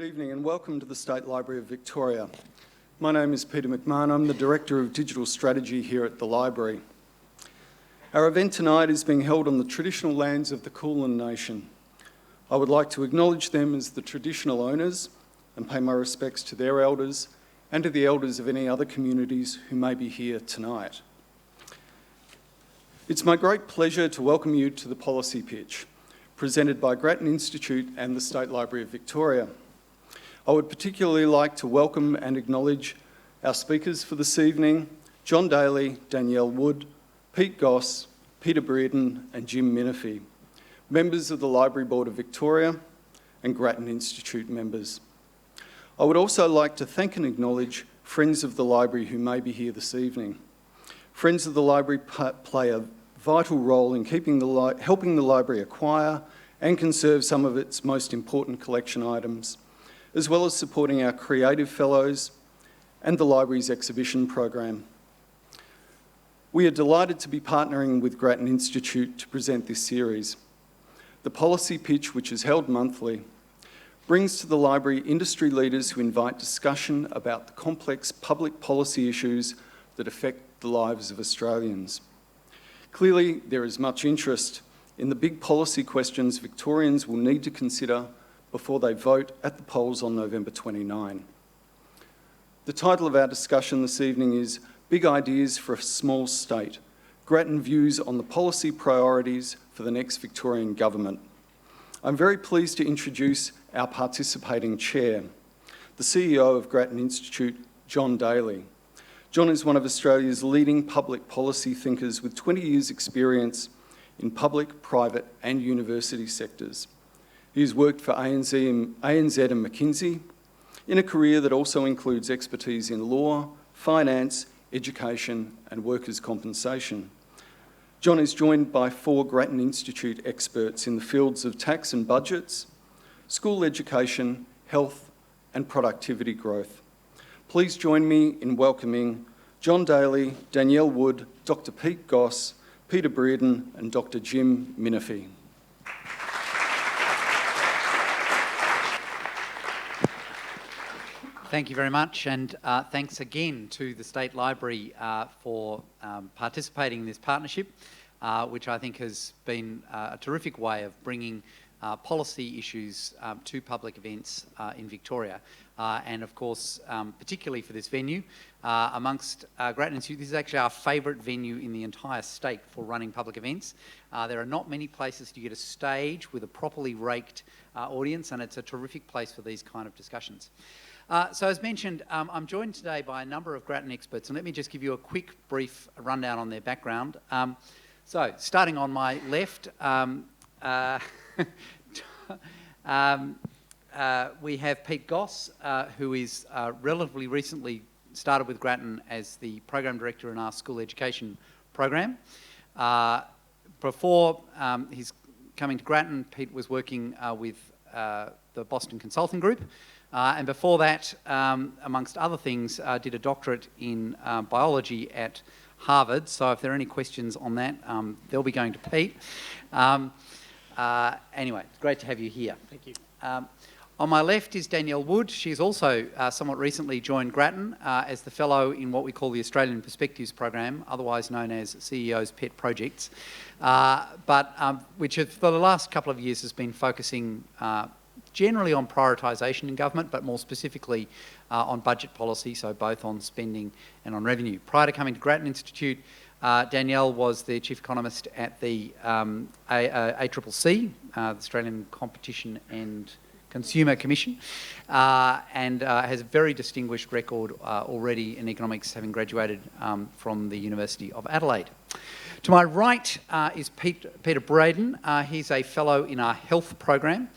evening and welcome to the State Library of Victoria. My name is Peter McMahon. I'm the Director of Digital Strategy here at the Library. Our event tonight is being held on the traditional lands of the Kulin Nation. I would like to acknowledge them as the traditional owners and pay my respects to their elders and to the elders of any other communities who may be here tonight. It's my great pleasure to welcome you to the Policy Pitch, presented by Grattan Institute and the State Library of Victoria. I would particularly like to welcome and acknowledge our speakers for this evening, John Daley, Danielle Wood, Pete Goss, Peter Breadon and Jim Minifie, members of the Library Board of Victoria and Grattan Institute members. I would also like to thank and acknowledge friends of the library who may be here this evening. Friends of the library play a vital role in helping the library acquire and conserve some of its most important collection items, as well as supporting our creative fellows and the library's exhibition program. We are delighted to be partnering with Grattan Institute to present this series. The Policy Pitch, which is held monthly, brings to the library industry leaders who invite discussion about the complex public policy issues that affect the lives of Australians. Clearly, there is much interest in the big policy questions Victorians will need to consider before they vote at the polls on November 29. The title of our discussion this evening is Big Ideas for a Small State, Grattan Views on the Policy Priorities for the Next Victorian Government. I'm very pleased to introduce our participating chair, the CEO of Grattan Institute, John Daley. John is one of Australia's leading public policy thinkers with 20 years' experience in public, private and university sectors. He has worked for ANZ and McKinsey in a career that also includes expertise in law, finance, education and workers' compensation. John is joined by 4 Grattan Institute experts in the fields of tax and budgets, school education, health and productivity growth. Please join me in welcoming John Daley, Danielle Wood, Dr. Pete Goss, Peter Breadon and Dr. Jim Minifie. Thank you very much, and thanks again to the State Library for participating in this partnership, which I think has been a terrific way of bringing policy issues to public events in Victoria. And of course, particularly for this venue, amongst Grattan Institute, this is actually our favourite venue in the entire state for running public events. There are not many places to get a stage with a properly raked audience, and it's a terrific place for these kind of discussions. So as mentioned, I'm joined today by a number of Grattan experts, and let me just give you a quick, brief rundown on their background. So starting on my left, we have Pete Goss, who is relatively recently started with Grattan as the Program Director in our school education program. Before his coming to Grattan, Pete was working with the Boston Consulting Group, and before that, amongst other things, did a doctorate in biology at Harvard. So if there are any questions on that, they'll be going to Pete. Anyway, it's great to have you here. Thank you. On my left is Danielle Wood. She's also somewhat recently joined Grattan as the fellow in what we call the Australian Perspectives Program, otherwise known as CEO's Pet Projects, which for the last couple of years has been focusing generally on prioritisation in government, but more specifically on budget policy, so both on spending and on revenue. Prior to coming to Grattan Institute, Danielle was the Chief Economist at the ACCC, the Australian Competition and Consumer Commission, and has a very distinguished record already in economics, having graduated from the University of Adelaide. To my right is Peter Breadon. He's a fellow in our health program.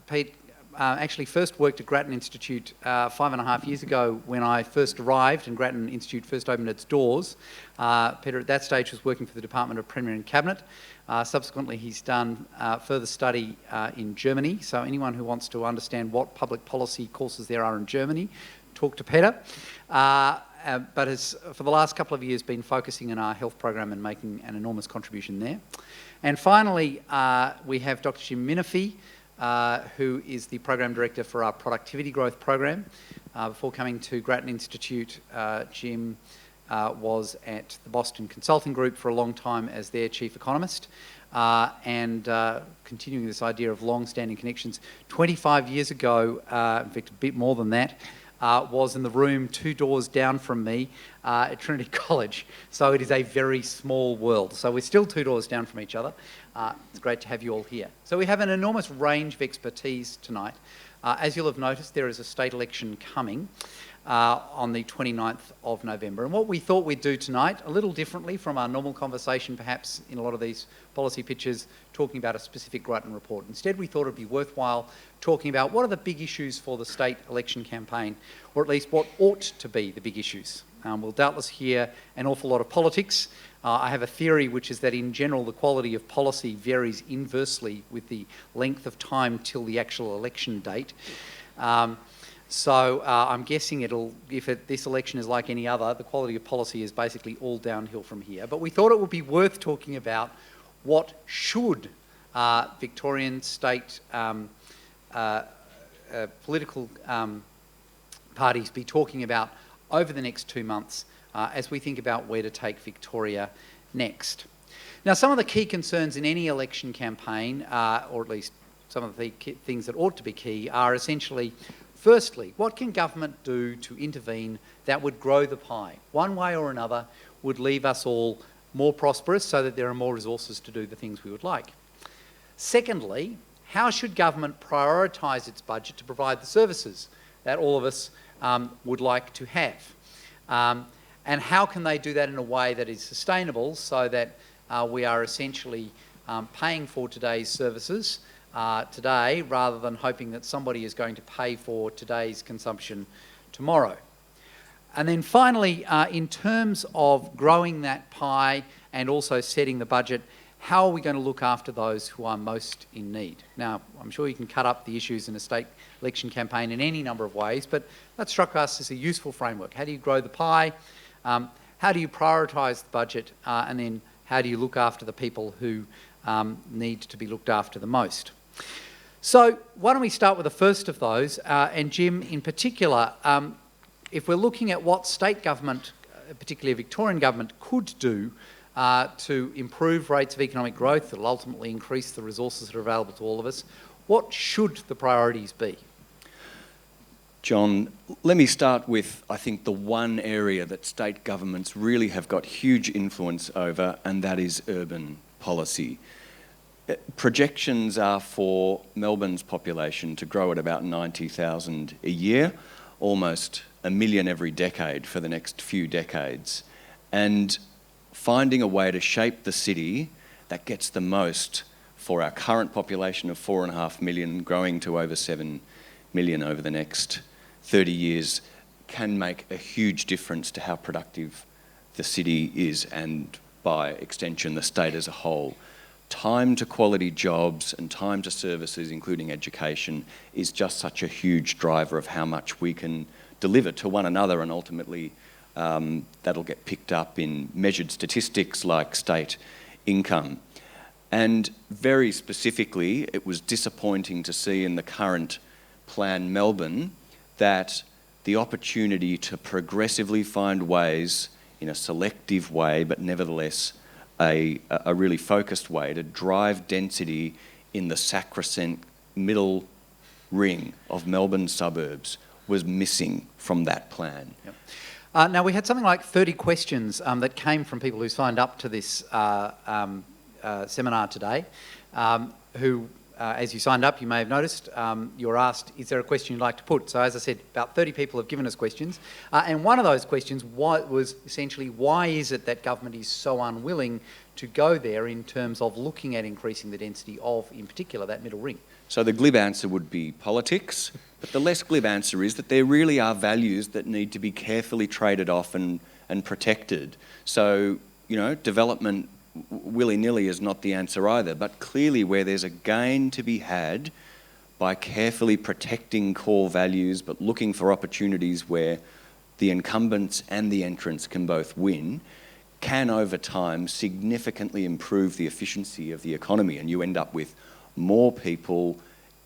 Pete actually first worked at Grattan Institute 5.5 years ago when I first arrived and Grattan Institute first opened its doors. Peter at that stage was working for the Department of Premier and Cabinet. Subsequently, he's done further study in Germany. So anyone who wants to understand what public policy courses there are in Germany, talk to Peter. But has, for the last couple of years, been focusing on our health program and making an enormous contribution there. And finally, we have Dr. Jim Minifie, who is the Program Director for our Productivity Growth Program. Before coming to Grattan Institute, Jim was at the Boston Consulting Group for a long time as their Chief Economist, and continuing this idea of long-standing connections. 25 years ago, in fact a bit more than that, was in the room 2 doors down from me at Trinity College. So it is a very small world. So we're still 2 doors down from each other. It's great to have you all here. So we have an enormous range of expertise tonight. As you'll have noticed, there is a state election coming on the 29th of November. And what we thought we'd do tonight, a little differently from our normal conversation perhaps in a lot of these policy pitches, talking about a specific Grattan report. Instead, we thought it'd be worthwhile talking about what are the big issues for the state election campaign, or at least what ought to be the big issues. We'll doubtless hear an awful lot of politics. I have a theory which is that in general the quality of policy varies inversely with the length of time till the actual election date. So I'm guessing this election is like any other, the quality of policy is basically all downhill from here. But we thought it would be worth talking about what should Victorian state political parties be talking about over the next 2 months as we think about where to take Victoria next. Now, some of the key concerns in any election campaign, or at least some of the things that ought to be key, are essentially, firstly, what can government do to intervene that would grow the pie? One way or another would leave us all more prosperous so that there are more resources to do the things we would like. Secondly, how should government prioritise its budget to provide the services that all of us would like to have? And how can they do that in a way that is sustainable so that we are essentially paying for today's services today rather than hoping that somebody is going to pay for today's consumption tomorrow? And then finally, in terms of growing that pie and also setting the budget, how are we going to look after those who are most in need? Now, I'm sure you can cut up the issues in a state election campaign in any number of ways, but that struck us as a useful framework. How do you grow the pie? How do you prioritise the budget? And then how do you look after the people who need to be looked after the most? So why don't we start with the first of those, and Jim in particular, if we're looking at what state government, particularly Victorian government, could do to improve rates of economic growth that will ultimately increase the resources that are available to all of us, what should the priorities be? John, let me start with, I think, the one area that state governments really have got huge influence over, and that is urban policy. Projections are for Melbourne's population to grow at about 90,000 a year, almost 1 million every decade for the next few decades. And finding a way to shape the city that gets the most for our current population of 4.5 million, growing to over 7 million over the next 30 years, can make a huge difference to how productive the city is, and by extension the state as a whole. Time to quality jobs and time to services, including education, is just such a huge driver of how much we can deliver to one another, and ultimately that'll get picked up in measured statistics like state income. And very specifically, it was disappointing to see in the current Plan Melbourne that the opportunity to progressively find ways, in a selective way, but nevertheless a really focused way, to drive density in the sacrosanct middle ring of Melbourne suburbs was missing from that plan. Yep. Now, we had something like 30 questions that came from people who signed up to this seminar today, who, as you signed up, you may have noticed, you were asked, is there a question you'd like to put? So as I said, about 30 people have given us questions. And one of those questions was essentially, why is it that government is so unwilling to go there in terms of looking at increasing the density of, in particular, that middle ring? So the glib answer would be politics, but the less glib answer is that there really are values that need to be carefully traded off and protected. So, development willy-nilly is not the answer either, but clearly where there's a gain to be had by carefully protecting core values but looking for opportunities where the incumbents and the entrants can both win, can over time significantly improve the efficiency of the economy, and you end up with more people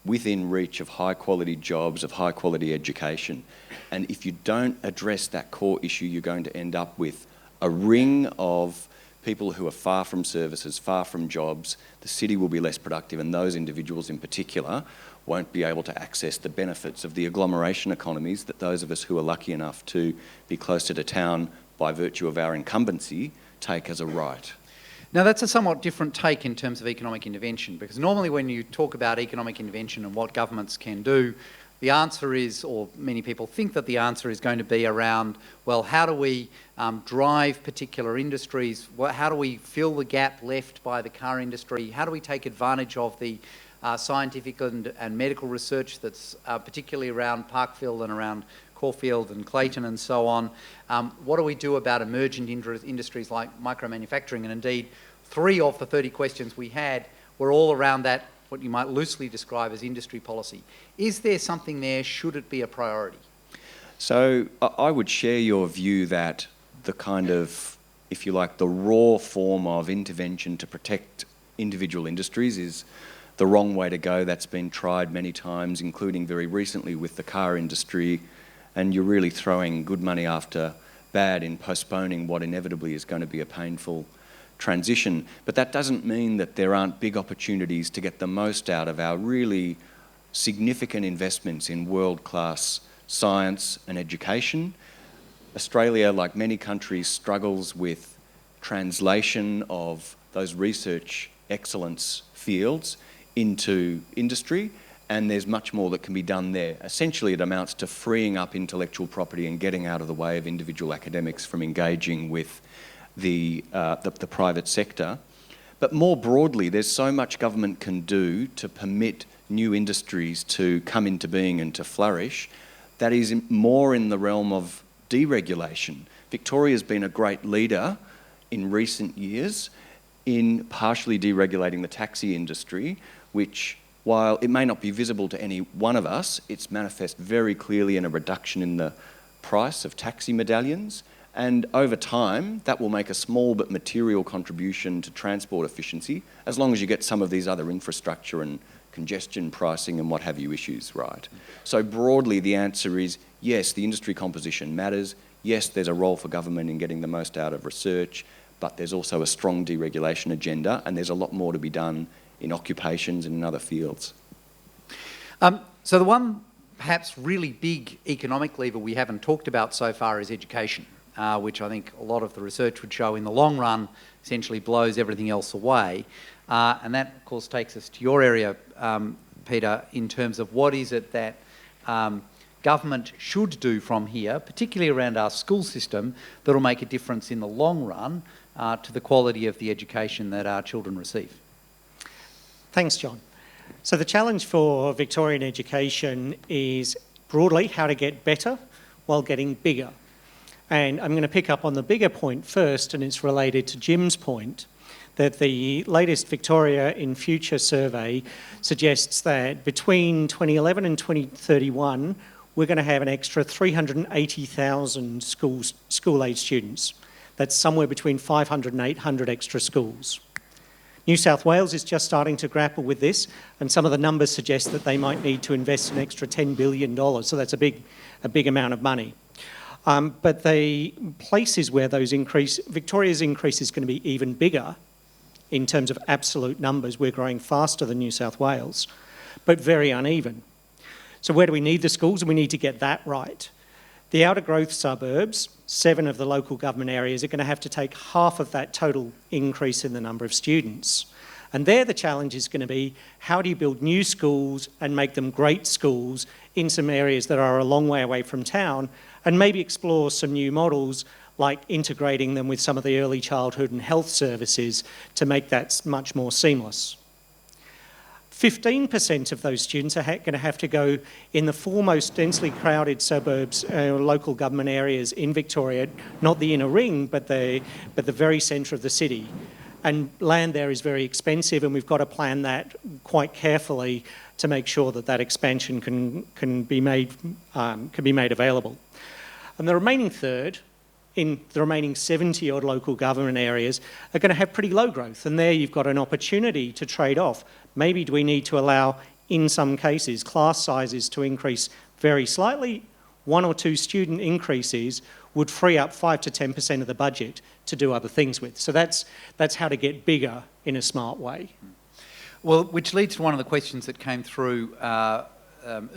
within reach of high quality jobs, of high quality education. And if you don't address that core issue, you're going to end up with a ring of people who are far from services, far from jobs. The city will be less productive, and those individuals in particular won't be able to access the benefits of the agglomeration economies that those of us who are lucky enough to be closer to town by virtue of our incumbency take as a right. Now, that's a somewhat different take in terms of economic intervention, because normally when you talk about economic intervention and what governments can do, the answer is, or many people think that the answer is going to be around, well, how do we drive particular industries? How do we fill the gap left by the car industry? How do we take advantage of the scientific and medical research that's particularly around Parkfield and around Caulfield and Clayton and so on? What do we do about emergent industries like micro-manufacturing? And indeed, 3 of the 30 questions we had were all around that, what you might loosely describe as industry policy. Is there something there? Should it be a priority? So I would share your view that the kind of, if you like, the raw form of intervention to protect individual industries is the wrong way to go. That's been tried many times, including very recently with the car industry, and you're really throwing good money after bad in postponing what inevitably is going to be a painful transition. But that doesn't mean that there aren't big opportunities to get the most out of our really significant investments in world-class science and education. Australia, like many countries, struggles with translation of those research excellence fields into industry, and there's much more that can be done there. Essentially, it amounts to freeing up intellectual property and getting out of the way of individual academics from engaging with the private sector. But more broadly, there's so much government can do to permit new industries to come into being and to flourish that is more in the realm of deregulation. Victoria's been a great leader in recent years in partially deregulating the taxi industry, which, while it may not be visible to any one of us, it's manifest very clearly in a reduction in the price of taxi medallions. And over time, that will make a small but material contribution to transport efficiency, as long as you get some of these other infrastructure and congestion pricing and what have you issues right. So broadly, the answer is yes, the industry composition matters. Yes, there's a role for government in getting the most out of research, but there's also a strong deregulation agenda, and there's a lot more to be done in occupations and in other fields. So the one perhaps really big economic lever we haven't talked about so far is education, which I think a lot of the research would show in the long run essentially blows everything else away. And that, of course, takes us to your area, Peter, in terms of what is it that government should do from here, particularly around our school system, that will make a difference in the long run to the quality of the education that our children receive. Thanks, John. So the challenge for Victorian education is broadly how to get better while getting bigger. And I'm going to pick up on the bigger point first, and it's related to Jim's point, that the latest Victoria in Future survey suggests that between 2011 and 2031, we're going to have an extra 380,000 school-age students. That's somewhere between 500 and 800 extra schools. New South Wales is just starting to grapple with this, and some of the numbers suggest that they might need to invest an extra $10 billion, so that's a big amount of money. But the places where those Victoria's increase is going to be even bigger in terms of absolute numbers. We're growing faster than New South Wales, but very uneven. So where do we need the schools? And we need to get that right. The outer growth suburbs, 7 of the local government areas, are going to have to take half of that total increase in the number of students. And there the challenge is going to be, how do you build new schools and make them great schools in some areas that are a long way away from town, and maybe explore some new models like integrating them with some of the early childhood and health services to make that much more seamless. 15% of those students are going to have to go in the 4 most densely crowded suburbs, local government areas in Victoria, not the inner ring, but the very centre of the city. And land there is very expensive, and we've got to plan that quite carefully to make sure that that expansion can be made available. And the remaining third, in the remaining 70 odd local government areas, are going to have pretty low growth, and there you've got an opportunity to trade off. Maybe do we need to allow in some cases, class sizes to increase very slightly. 1 or 2 student increases would free up 5 to 10% of the budget to do other things with. So that's how to get bigger in a smart way. Well, which leads to one of the questions that came through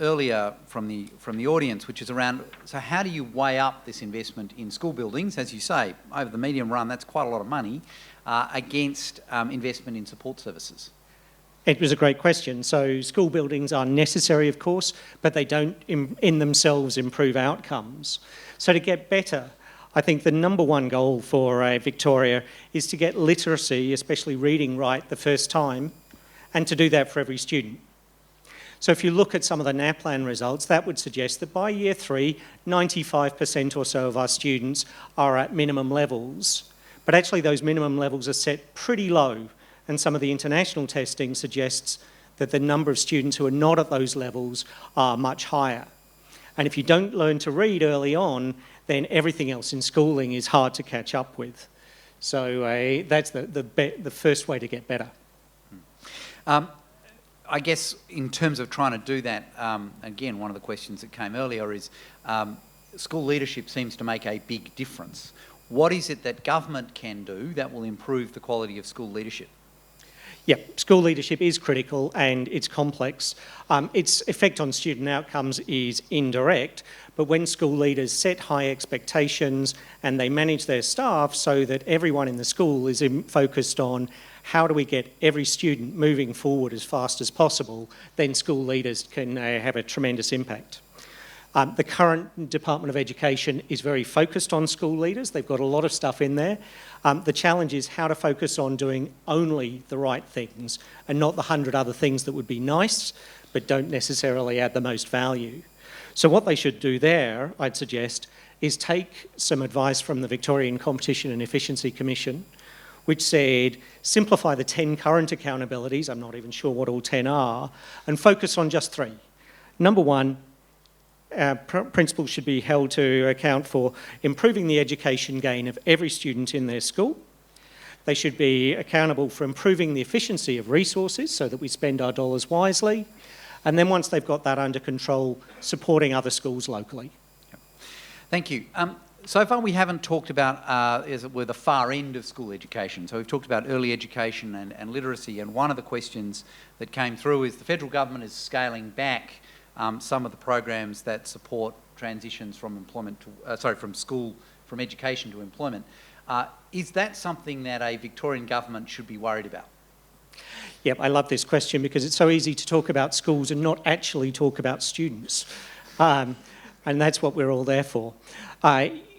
earlier from the audience, which is around, so how do you weigh up this investment in school buildings, as you say, over the medium run, that's quite a lot of money, against investment in support services? It was a great question. So school buildings are necessary, of course, but they don't in themselves improve outcomes. So to get better, I think the number one goal for Victoria is to get literacy, especially reading, right the first time, and to do that for every student. So if you look at some of the NAPLAN results, that would suggest that by year 3, 95% or so of our students are at minimum levels. But actually those minimum levels are set pretty low, and some of the international testing suggests that the number of students who are not at those levels are much higher. And if you don't learn to read early on, then everything else in schooling is hard to catch up with. So that's the first way to get better. I guess in terms of trying to do that, again, one of the questions that came earlier is school leadership seems to make a big difference. What is it that government can do that will improve the quality of school leadership? Yeah, school leadership is critical and it's complex. Its effect on student outcomes is indirect, but when school leaders set high expectations and they manage their staff so that everyone in the school is focused on how do we get every student moving forward as fast as possible, then school leaders can have a tremendous impact. The current Department of Education is very focused on school leaders. They've got a lot of stuff in there. The challenge is how to focus on doing only the right things and not the 100 other things that would be nice but don't necessarily add the most value. So what they should do there, I'd suggest, is take some advice from the Victorian Competition and Efficiency Commission, which said simplify the 10 current accountabilities, I'm not even sure what all 10 are, and focus on just 3. Number 1, principals should be held to account for improving the education gain of every student in their school. They should be accountable for improving the efficiency of resources so that we spend our dollars wisely. And then once they've got that under control, supporting other schools locally. Thank you. So far we haven't talked about, as it were, the far end of school education. So we've talked about early education and literacy, and one of the questions that came through is the federal government is scaling back some of the programs that support transitions from employment to, from education to employment. Is that something that a Victorian government should be worried about? Yep, I love this question because it's so easy to talk about schools and not actually talk about students. And that's what we're all there for.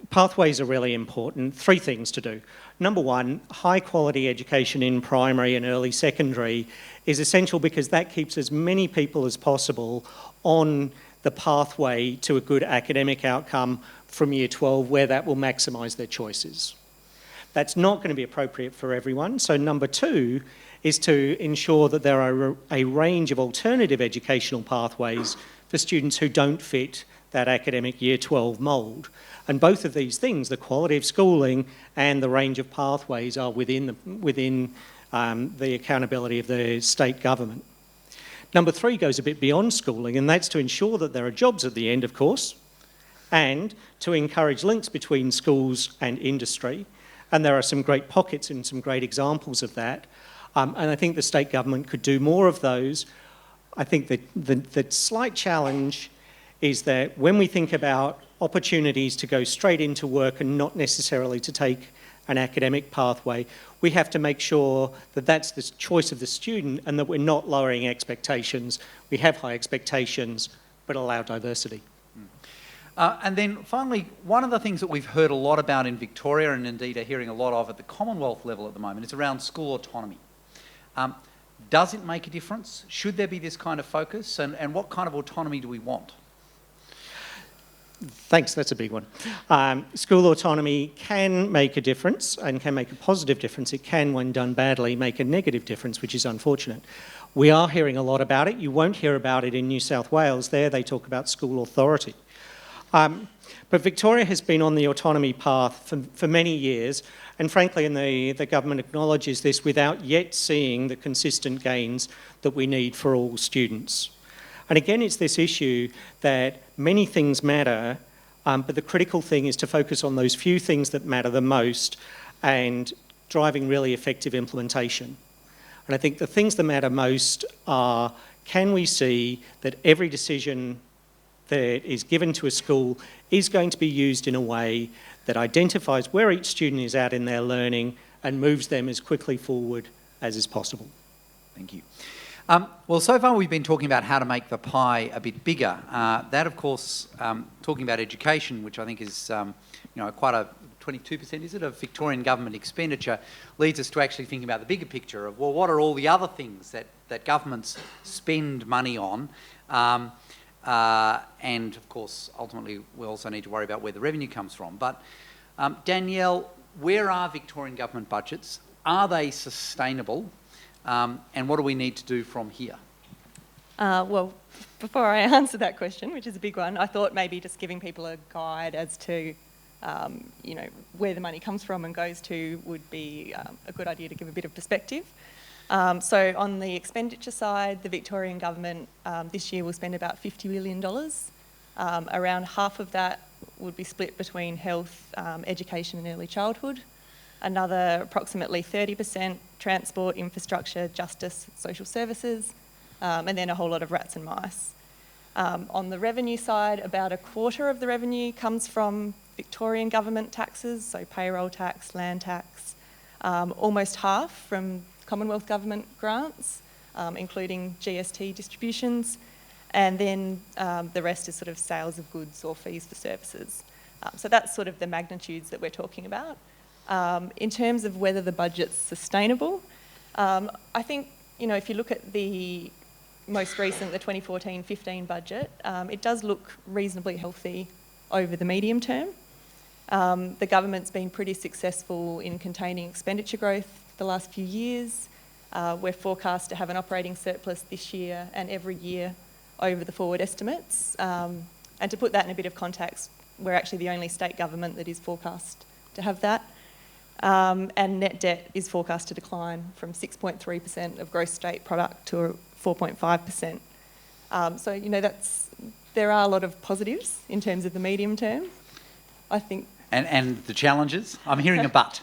Pathways are really important. 3 things to do. Number 1, high quality education in primary and early secondary is essential because that keeps as many people as possible on the pathway to a good academic outcome from year 12 where that will maximise their choices. That's not going to be appropriate for everyone. So number 2 is to ensure that there are a range of alternative educational pathways for students who don't fit that academic year 12 mould. And both of these things, the quality of schooling and the range of pathways, are within the accountability of the state government. Number 3 goes a bit beyond schooling, and that's to ensure that there are jobs at the end, of course, and to encourage links between schools and industry. And there are some great pockets and some great examples of that. And I think the state government could do more of those. I think that the slight challenge is that when we think about opportunities to go straight into work and not necessarily to take an academic pathway, we have to make sure that that's the choice of the student and that we're not lowering expectations. We have high expectations, but allow diversity. And then finally, one of the things that we've heard a lot about in Victoria, and indeed are hearing a lot of at the Commonwealth level at the moment, is around school autonomy. Does it make a difference? Should there be this kind of focus? And what kind of autonomy do we want? Thanks, that's a big one. School autonomy can make a difference and can make a positive difference. It can, when done badly, make a negative difference, which is unfortunate. We are hearing a lot about it. You won't hear about it in New South Wales. There they talk about school authority. But Victoria has been on the autonomy path for many years, and frankly, and the government acknowledges this, without yet seeing the consistent gains that we need for all students. And again, it's this issue that many things matter, but the critical thing is to focus on those few things that matter the most and driving really effective implementation. And I think the things that matter most are, can we see that every decision that is given to a school is going to be used in a way that identifies where each student is at in their learning and moves them as quickly forward as is possible. Thank you. Well, so far we've been talking about how to make the pie a bit bigger. That, of course, talking about education, which I think is quite a 22%, is it, of Victorian government expenditure, leads us to actually thinking about the bigger picture of, well, what are all the other things that governments spend money on? And, of course, ultimately, we also need to worry about where the revenue comes from. But, Danielle, where are Victorian government budgets? Are they sustainable? And what do we need to do from here? Well, before I answer that question, which is a big one, I thought maybe just giving people a guide as to, where the money comes from and goes to would be a good idea to give a bit of perspective. So on the expenditure side, the Victorian Government this year will spend about $50 million. Around half of that would be split between health, education and early childhood. Another approximately 30% transport, infrastructure, justice, social services, and then a whole lot of rats and mice. On the revenue side, about a quarter of the revenue comes from Victorian Government taxes, so payroll tax, land tax, almost half from Commonwealth Government grants, including GST distributions, and then the rest is sort of sales of goods or fees for services. So that's sort of the magnitudes that we're talking about. In terms of whether the budget's sustainable, I think, if you look at the most recent, the 2014-15 budget, it does look reasonably healthy over the medium term. The government's been pretty successful in containing expenditure growth the last few years. We're forecast to have an operating surplus this year and every year over the forward estimates. And to put that in a bit of context, we're actually the only state government that is forecast to have that. And net debt is forecast to decline from 6.3% of gross state product to 4.5%. So, there are a lot of positives in terms of the medium term, I think. And the challenges? I'm hearing a but.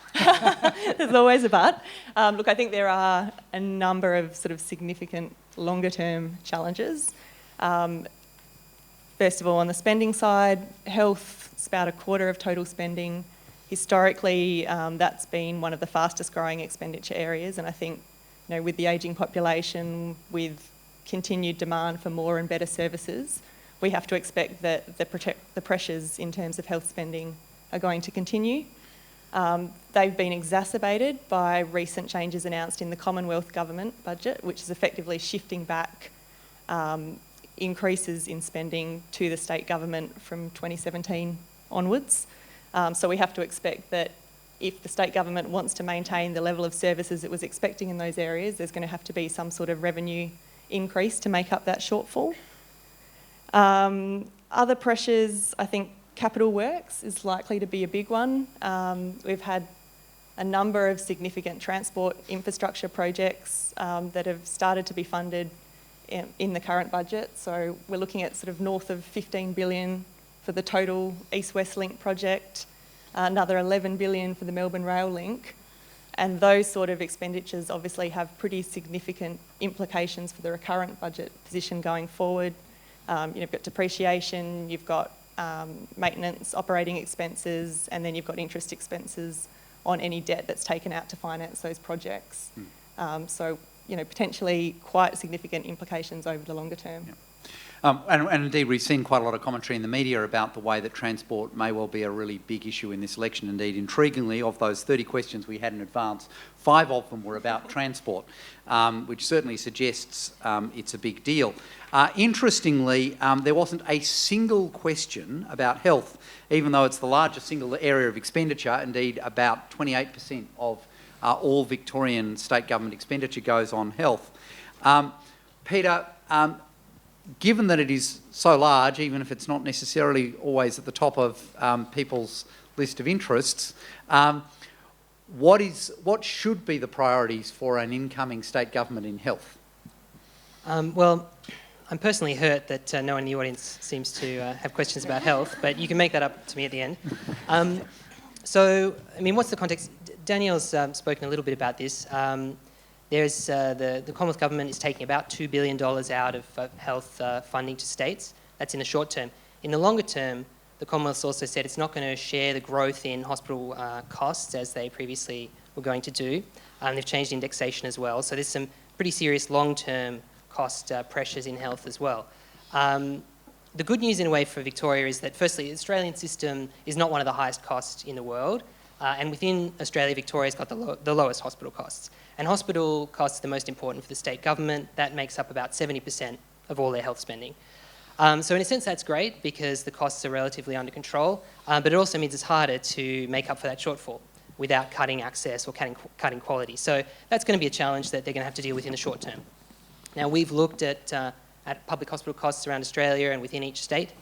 There's always a but. Look, I think there are a number of sort of significant longer-term challenges. First of all, on the spending side, health is about a quarter of total spending. Historically, that's been one of the fastest growing expenditure areas, and I think, with the ageing population, with continued demand for more and better services, we have to expect that the pressures in terms of health spending are going to continue. They've been exacerbated by recent changes announced in the Commonwealth Government budget, which is effectively shifting back increases in spending to the state government from 2017 onwards. So we have to expect that if the state government wants to maintain the level of services it was expecting in those areas, there's going to have to be some sort of revenue increase to make up that shortfall. Other pressures, I think capital works is likely to be a big one. We've had a number of significant transport infrastructure projects that have started to be funded in the current budget. So we're looking at sort of north of 15 billion for the total East-West Link project, another 11 billion for the Melbourne Rail Link. And those sort of expenditures obviously have pretty significant implications for the recurrent budget position going forward. You've got depreciation, you've got maintenance, operating expenses, and then you've got interest expenses on any debt that's taken out to finance those projects. So, potentially quite significant implications over the longer term. Yeah. And indeed, we've seen quite a lot of commentary in the media about the way that transport may well be a really big issue in this election. Indeed, intriguingly, of those 30 questions we had in advance, 5 of them were about transport, which certainly suggests it's a big deal. Interestingly, there wasn't a single question about health, even though it's the largest single area of expenditure. Indeed, about 28% of all Victorian state government expenditure goes on health. Peter, given that it is so large, even if it's not necessarily always at the top of people's list of interests, what should be the priorities for an incoming state government in health? Well, I'm personally hurt that no one in the audience seems to have questions about health, but you can make that up to me at the end. So, I mean, what's the context? Danielle's spoken a little bit about this. There's the Commonwealth Government is taking about $2 billion out of health funding to states. That's in the short term. In the longer term, the Commonwealth's also said it's not going to share the growth in hospital costs as they previously were going to do. They've changed indexation as well. So there's some pretty serious long-term cost pressures in health as well. The good news in a way for Victoria is that firstly, the Australian system is not one of the highest costs in the world. And within Australia, Victoria's got the lowest hospital costs. And hospital costs are the most important for the state government. That makes up about 70% of all their health spending. So in a sense, that's great because the costs are relatively under control, but it also means it's harder to make up for that shortfall without cutting access or cutting quality. So that's going to be a challenge that they're going to have to deal with in the short term. Now, we've looked at public hospital costs around Australia and within each state,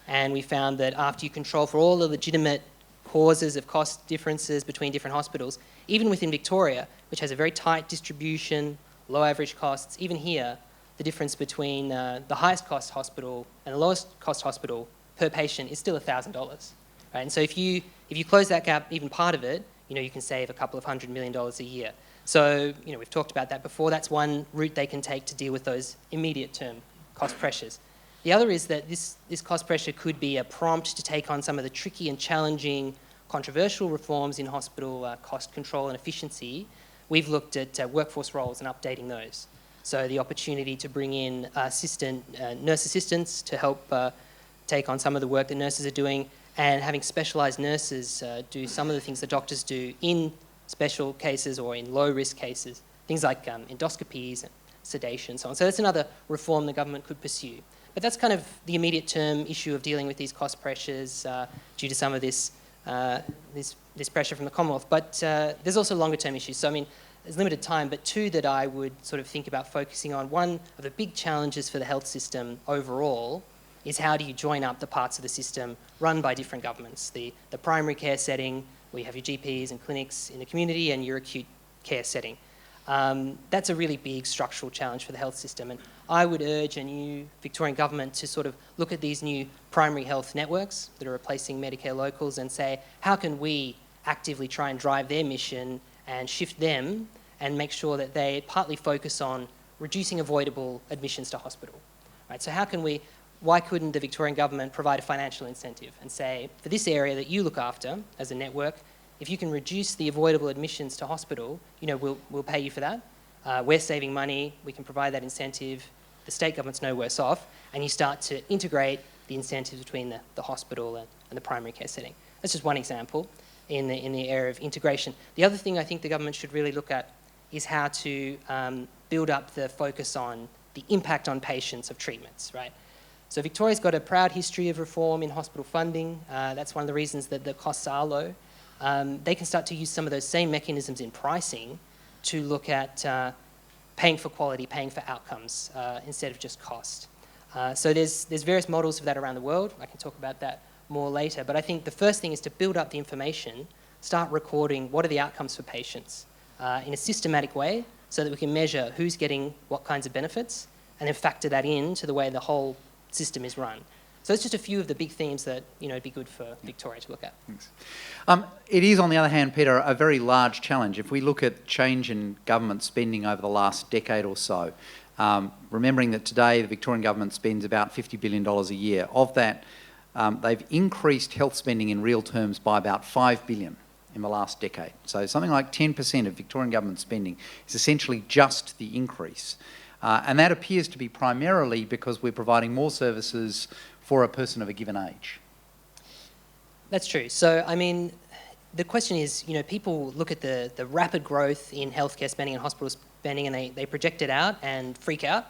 and we found that after you control for all the legitimate causes of cost differences between different hospitals, even within Victoria, which has a very tight distribution, low average costs, even here, the difference between the highest cost hospital and the lowest cost hospital per patient is still $1,000. Right? And so if you close that gap, even part of it, you can save a couple of $100 million a year. So, we've talked about that before. That's one route they can take to deal with those immediate term cost pressures. The other is that this cost pressure could be a prompt to take on some of the tricky and challenging controversial reforms in hospital cost control and efficiency. We've looked at workforce roles and updating those. So the opportunity to bring in nurse assistants to help take on some of the work that nurses are doing, and having specialised nurses do some of the things that doctors do in special cases or in low-risk cases, things like endoscopies and sedation and so on. So that's another reform the government could pursue. But that's kind of the immediate term issue of dealing with these cost pressures due to some of this pressure from the Commonwealth. But there's also longer term issues. So, I mean, there's limited time, but two that I would sort of think about focusing on. One of the big challenges for the health system overall is how do you join up the parts of the system run by different governments. The primary care setting, where you have your GPs and clinics in the community, and your acute care setting. That's a really big structural challenge for the health system. And I would urge a new Victorian government to sort of look at these new primary health networks that are replacing Medicare locals and say, how can we actively try and drive their mission and shift them and make sure that they partly focus on reducing avoidable admissions to hospital. Right? So why couldn't the Victorian government provide a financial incentive and say, for this area that you look after as a network, if you can reduce the avoidable admissions to hospital, we'll pay you for that. We're saving money, we can provide that incentive, the state government's no worse off, and you start to integrate the incentives between the hospital and the primary care setting. That's just one example in the area of integration. The other thing I think the government should really look at is how to build up the focus on the impact on patients of treatments, right? So Victoria's got a proud history of reform in hospital funding. That's one of the reasons that the costs are low. They can start to use some of those same mechanisms in pricing to look at paying for quality, paying for outcomes, instead of just cost. So there's various models of that around the world. I can talk about that more later. But I think the first thing is to build up the information, start recording what are the outcomes for patients in a systematic way so that we can measure who's getting what kinds of benefits and then factor that into the way the whole system is run. So it's just a few of the big themes that it'd be good for Victoria to look at. Thanks. It is, on the other hand, Peter, a very large challenge. If we look at change in government spending over the last decade or so, remembering that today the Victorian government spends about $50 billion a year. Of that, they've increased health spending in real terms by about $5 billion in the last decade. So something like 10% of Victorian government spending is essentially just the increase. And that appears to be primarily because we're providing more services for a person of a given age. That's true. So, I mean, the question is, people look at the rapid growth in healthcare spending and hospital spending and they project it out and freak out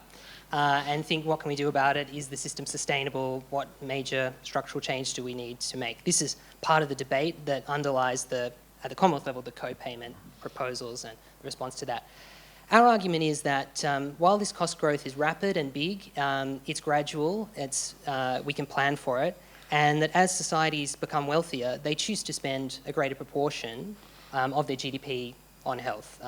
and think, what can we do about it? Is the system sustainable? What major structural change do we need to make? This is part of the debate that underlies at the Commonwealth level, the co-payment proposals and the response to that. Our argument is that while this cost growth is rapid and big, it's gradual, we can plan for it, and that as societies become wealthier, they choose to spend a greater proportion of their GDP on health.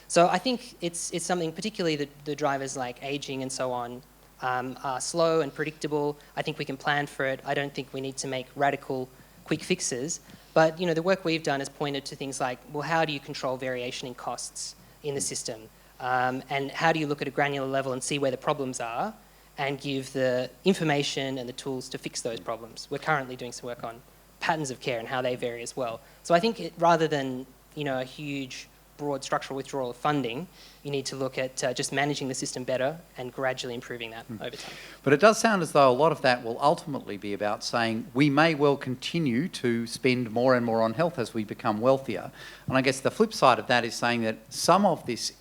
So I think it's something, particularly the drivers like ageing and so on, are slow and predictable. I think we can plan for it. I don't think we need to make radical quick fixes. But the work we've done has pointed to things like, well, how do you control variation in costs in the system? And how do you look at a granular level and see where the problems are and give the information and the tools to fix those problems? We're currently doing some work on patterns of care and how they vary as well. So I think rather than a huge, broad structural withdrawal of funding, you need to look at just managing the system better and gradually improving that over time. But it does sound as though a lot of that will ultimately be about saying we may well continue to spend more and more on health as we become wealthier. And I guess the flip side of that is saying that some of this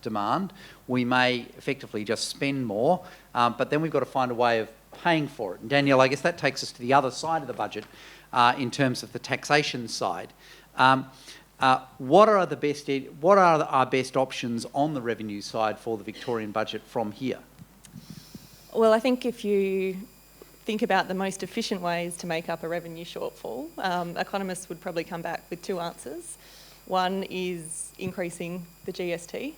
demand we may effectively just spend more, but then we've got to find a way of paying for it. And Danielle, I guess that takes us to the other side of the budget in terms of the taxation side. What are our best options on the revenue side for the Victorian budget from here? Well, I think if you think about the most efficient ways to make up a revenue shortfall, economists would probably come back with two answers. One is increasing the GST,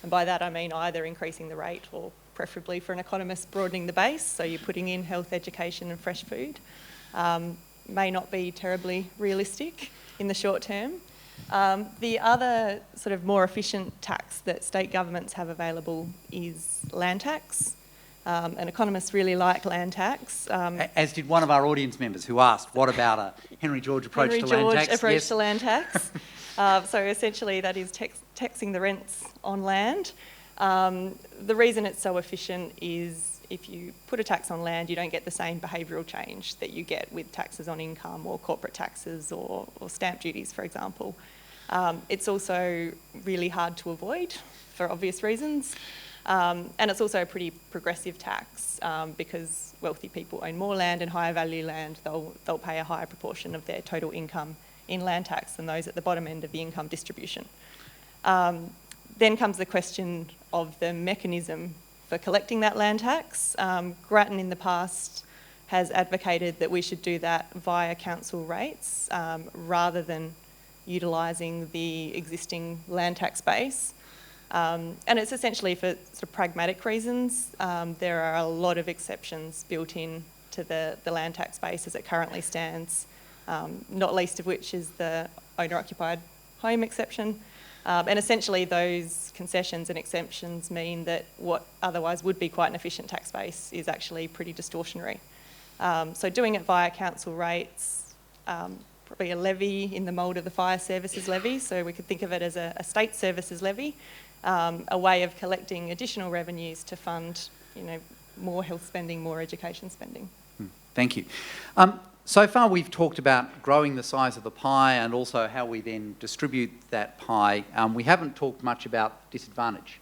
and by that I mean either increasing the rate or preferably for an economist broadening the base, so you're putting in health, education and fresh food. May not be terribly realistic in the short term. The other sort of more efficient tax that state governments have available is land tax. And economists really like land tax. As did one of our audience members who asked, what about a Henry George approach to land tax? Approach to land tax. So essentially that is taxing the rents on land. The reason it's so efficient is if you put a tax on land, you don't get the same behavioural change that you get with taxes on income or corporate taxes or stamp duties, for example. It's also really hard to avoid for obvious reasons. And it's also a pretty progressive tax because wealthy people own more land and higher value land. They'll pay a higher proportion of their total income in land tax than those at the bottom end of the income distribution. Then comes the question of the mechanism for collecting that land tax. Grattan in the past has advocated that we should do that via council rates rather than utilising the existing land tax base. And it's essentially for sort of pragmatic reasons. There are a lot of exceptions built in to the land tax base as it currently stands, not least of which is the owner-occupied home exception. And essentially those concessions and exemptions mean that what otherwise would be quite an efficient tax base is actually pretty distortionary. So doing it via council rates, probably a levy in the mould of the fire services levy, so we could think of it as a state services levy, a way of collecting additional revenues to fund more health spending, more education spending. Thank you. So far we've talked about growing the size of the pie and also how we then distribute that pie. We haven't talked much about disadvantage.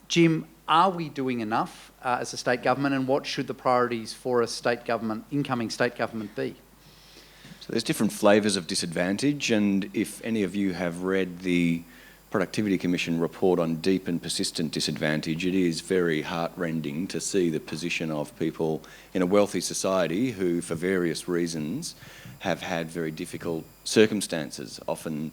Jim, are we doing enough as a state government, and what should the priorities for a state government, incoming state government, be? So there's different flavours of disadvantage, and if any of you have read the Productivity Commission report on deep and persistent disadvantage, it is very heartrending to see the position of people in a wealthy society who, for various reasons, have had very difficult circumstances, often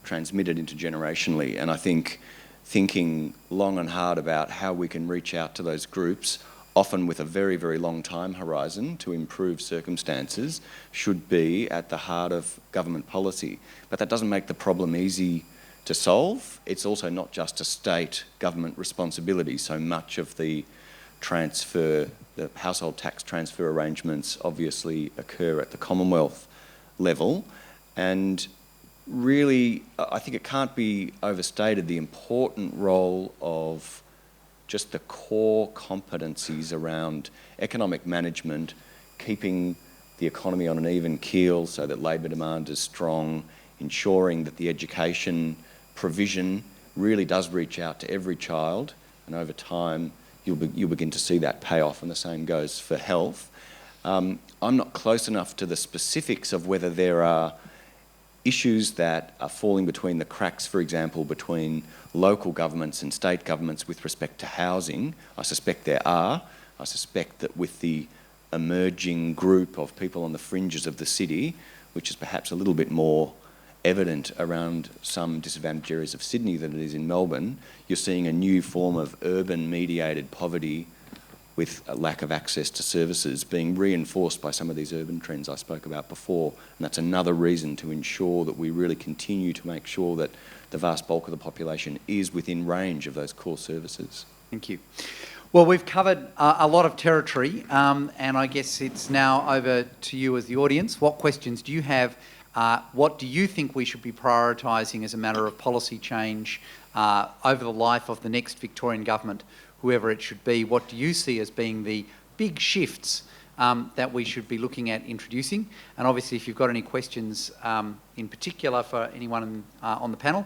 transmitted intergenerationally. And I think thinking long and hard about how we can reach out to those groups, often with a very, very long time horizon to improve circumstances, should be at the heart of government policy. But that doesn't make the problem easy to solve. It's also not just a state government responsibility. So much of the household tax transfer arrangements obviously occur at the Commonwealth level. And really, I think it can't be overstated the important role of just the core competencies around economic management, keeping the economy on an even keel so that labour demand is strong, ensuring that the education provision really does reach out to every child, and over time you'll begin to see that pay off, and the same goes for health. I'm not close enough to the specifics of whether there are issues that are falling between the cracks, for example, between local governments and state governments with respect to housing. I suspect there are. I suspect that with the emerging group of people on the fringes of the city, which is perhaps a little bit more evident around some disadvantaged areas of Sydney than it is in Melbourne, you're seeing a new form of urban-mediated poverty with a lack of access to services being reinforced by some of these urban trends I spoke about before. And that's another reason to ensure that we really continue to make sure that the vast bulk of the population is within range of those core services. Thank you. Well, we've covered a lot of territory, and I guess it's now over to you as the audience. What questions do you have? What do you think we should be prioritising as a matter of policy change over the life of the next Victorian Government, whoever it should be? What do you see as being the big shifts that we should be looking at introducing? And obviously, if you've got any questions in particular for anyone on the panel,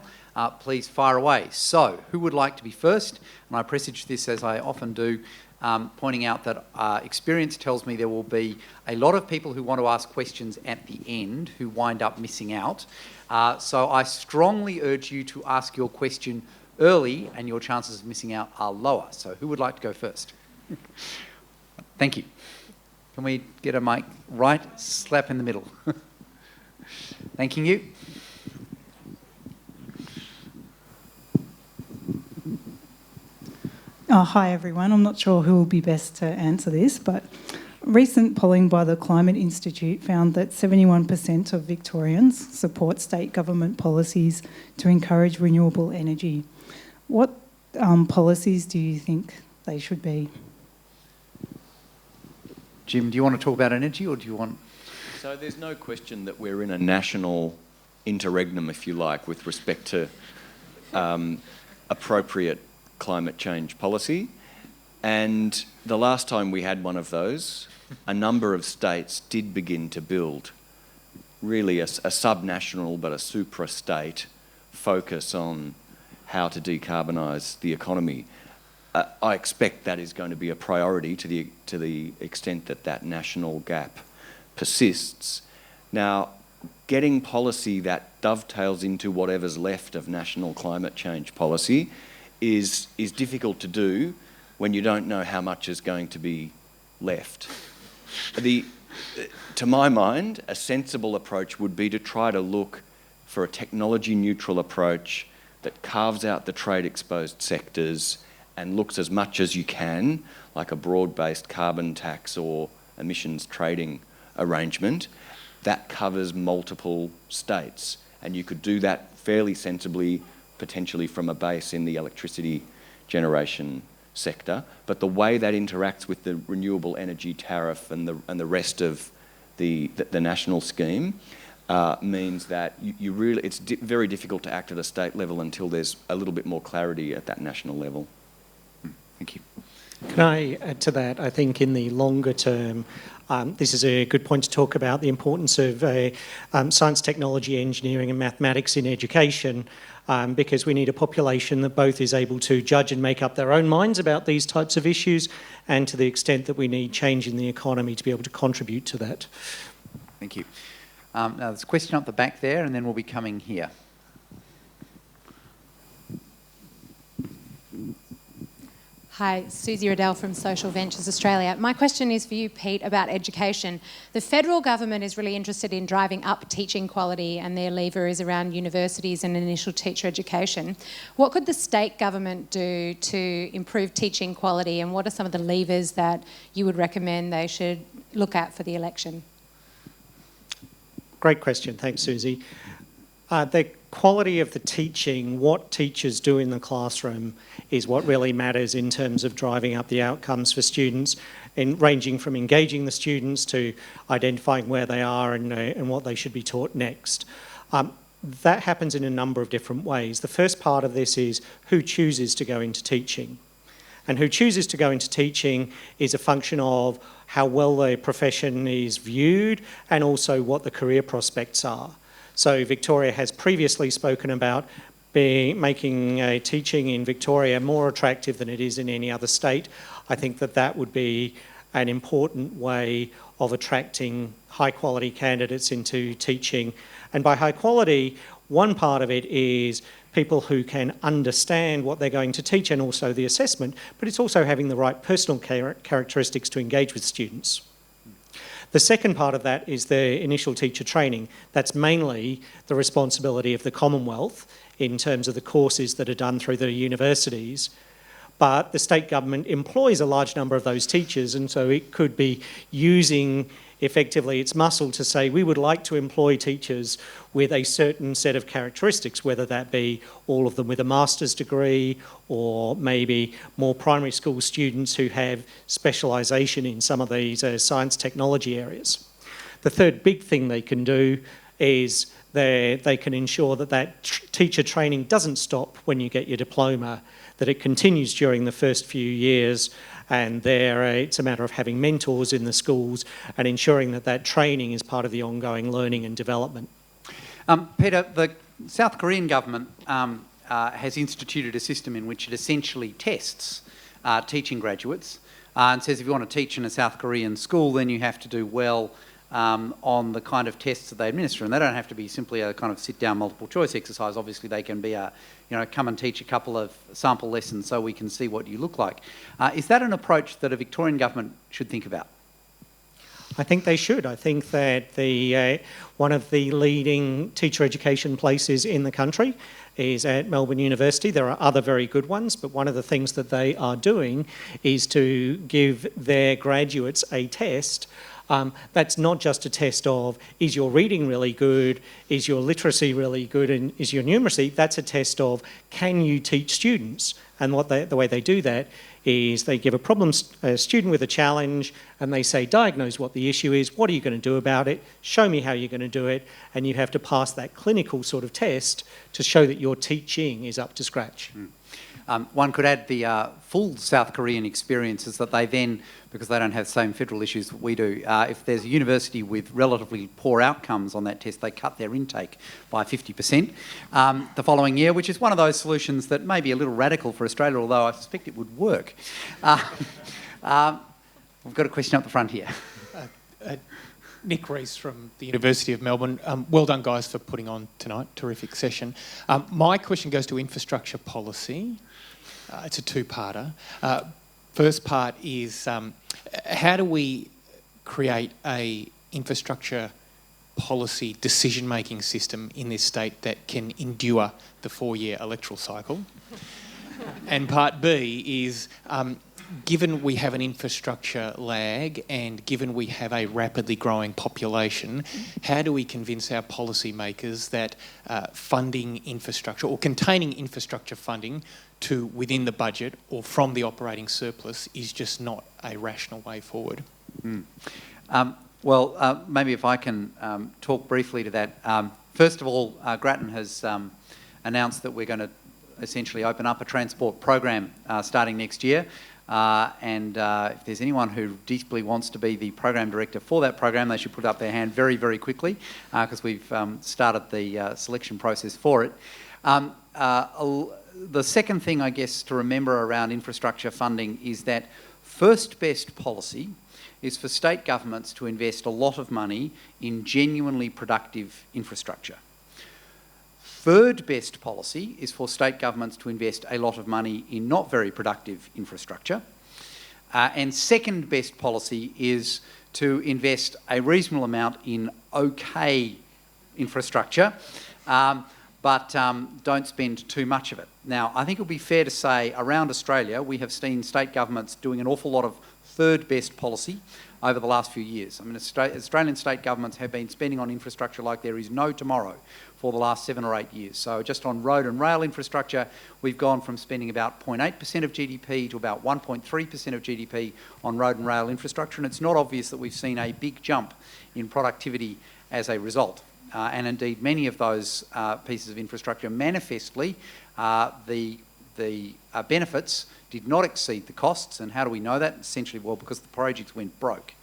please fire away. So, who would like to be first? And I presage this, as I often do, pointing out that experience tells me there will be a lot of people who want to ask questions at the end who wind up missing out. So I strongly urge you to ask your question early and your chances of missing out are lower. So who would like to go first? Thank you. Can we get a mic right slap in the middle? Thanking you. Oh, hi everyone. I'm not sure who will be best to answer this, but recent polling by the Climate Institute found that 71% of Victorians support state government policies to encourage renewable energy. What policies do you think they should be? Jim, do you want to talk about energy, or do you want... So there's no question that we're in a national interregnum, if you like, with respect to appropriate climate change policy. And the last time we had one of those, a number of states did begin to build really a subnational but a supra-state focus on how to decarbonise the economy. I expect that is going to be a priority to the extent that that national gap persists. Now, getting policy that dovetails into whatever's left of national climate change policy is difficult to do when you don't know how much is going to be left. To my mind, a sensible approach would be to try to look for a technology-neutral approach that carves out the trade-exposed sectors and looks as much as you can like a broad-based carbon tax or emissions trading arrangement that covers multiple states. And you could do that fairly sensibly, potentially from a base in the electricity generation sector. But the way that interacts with the renewable energy tariff and the rest of the national scheme means that it's very difficult to act at a state level until there's a little bit more clarity at that national level. Thank you. Can I add to that? I think in the longer term, this is a good point to talk about the importance of science, technology, engineering and mathematics in education, because we need a population that both is able to judge and make up their own minds about these types of issues, and to the extent that we need change in the economy to be able to contribute to that. Thank you. Now there's a question up the back there, and then we'll be coming here. Hi, Susie Riddell from Social Ventures Australia. My question is for you, Pete, about education. The federal government is really interested in driving up teaching quality, and their lever is around universities and initial teacher education. What could the state government do to improve teaching quality, and what are some of the levers that you would recommend they should look at for the election? Great question. Thanks, Susie. The quality of the teaching, what teachers do in the classroom, is what really matters in terms of driving up the outcomes for students, and ranging from engaging the students to identifying where they are and what they should be taught next. That happens in a number of different ways. The first part of this is who chooses to go into teaching. And who chooses to go into teaching is a function of how well the profession is viewed and also what the career prospects are. So Victoria has previously spoken about making teaching in Victoria more attractive than it is in any other state. I think that would be an important way of attracting high quality candidates into teaching. And by high quality, one part of it is people who can understand what they're going to teach and also the assessment, but it's also having the right personal characteristics to engage with students. The second part of that is the initial teacher training. That's mainly the responsibility of the Commonwealth in terms of the courses that are done through the universities. But the state government employs a large number of those teachers, and so it could be using effectively its muscle to say we would like to employ teachers with a certain set of characteristics, whether that be all of them with a master's degree or maybe more primary school students who have specialisation in some of these science technology areas. The third big thing they can do is they can ensure that teacher training doesn't stop when you get your diploma, that it continues during the first few years, and it's a matter of having mentors in the schools and ensuring that training is part of the ongoing learning and development. Peter, the South Korean government has instituted a system in which it essentially tests teaching graduates and says if you want to teach in a South Korean school, then you have to do well on the kind of tests that they administer. And they don't have to be simply a kind of sit-down multiple choice exercise. Obviously, they can be come and teach a couple of sample lessons so we can see what you look like. Is that an approach that a Victorian government should think about? I think they should. I think that one of the leading teacher education places in the country is at Melbourne University. There are other very good ones, but one of the things that they are doing is to give their graduates a test. That's not just a test of, is your reading really good, is your literacy really good, and is your numeracy? That's a test of, can you teach students? And the way they do that is they give a student with a challenge and they say, diagnose what the issue is, what are you going to do about it, show me how you're going to do it, and you have to pass that clinical sort of test to show that your teaching is up to scratch. One could add the full South Korean experience is that they then, because they don't have the same federal issues that we do, if there's a university with relatively poor outcomes on that test, they cut their intake by 50% the following year, which is one of those solutions that may be a little radical for Australia, although I suspect it would work. We've got a question up the front here. Nick Rees from the University of Melbourne. Well done, guys, for putting on tonight. Terrific session. My question goes to infrastructure policy. It's a two-parter. First part is how do we create a infrastructure policy decision-making system in this state that can endure the 4-year electoral cycle? And part B is, given we have an infrastructure lag and given we have a rapidly growing population, how do we convince our policymakers that funding infrastructure or containing infrastructure funding to within the budget or from the operating surplus is just not a rational way forward? Maybe if I can talk briefly to that. First of all, Grattan has announced that we're going to essentially open up a transport program starting next year. If there's anyone who deeply wants to be the program director for that program, they should put up their hand very, very quickly because we've started the selection process for it. The second thing, I guess, to remember around infrastructure funding is that first best policy is for state governments to invest a lot of money in genuinely productive infrastructure. Third best policy is for state governments to invest a lot of money in not very productive infrastructure. And second best policy is to invest a reasonable amount in okay infrastructure, but don't spend too much of it. Now, I think it would be fair to say around Australia, we have seen state governments doing an awful lot of third best policy over the last few years. I mean, Australian state governments have been spending on infrastructure like there is no tomorrow for the last 7 or 8 years. So just on road and rail infrastructure, we've gone from spending about 0.8% of GDP to about 1.3% of GDP on road and rail infrastructure, and it's not obvious that we've seen a big jump in productivity as a result. And indeed, many of those pieces of infrastructure manifestly, the benefits did not exceed the costs. And how do we know that? Essentially, well, because the projects went broke.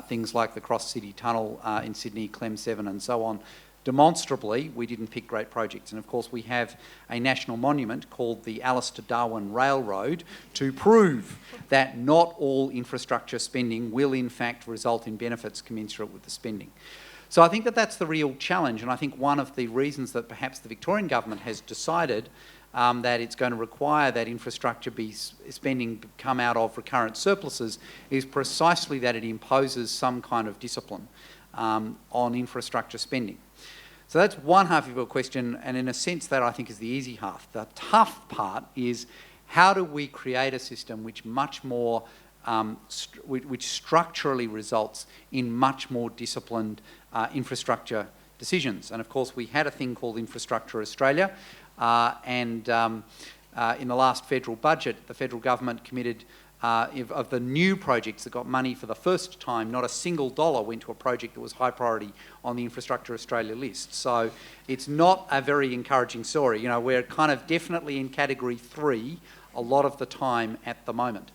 Things like the Cross City Tunnel in Sydney, Clem 7 and so on demonstrably, we didn't pick great projects. And of course, we have a national monument called the Alistair Darwin Railroad to prove that not all infrastructure spending will in fact result in benefits commensurate with the spending. So I think that that's the real challenge, and I think one of the reasons that perhaps the Victorian Government has decided that it's going to require that infrastructure spending come out of recurrent surpluses is precisely that it imposes some kind of discipline on infrastructure spending. So that's one half of your question, and in a sense that I think is the easy half. The tough part is how do we create a system which much more, which structurally results in much more disciplined infrastructure decisions. And of course we had a thing called Infrastructure Australia, and in the last federal budget, the federal government committed of the new projects that got money for the first time, not a single dollar went to a project that was high priority on the Infrastructure Australia list. So it's not a very encouraging story. You know, we're kind of definitely in category 3 a lot of the time at the moment.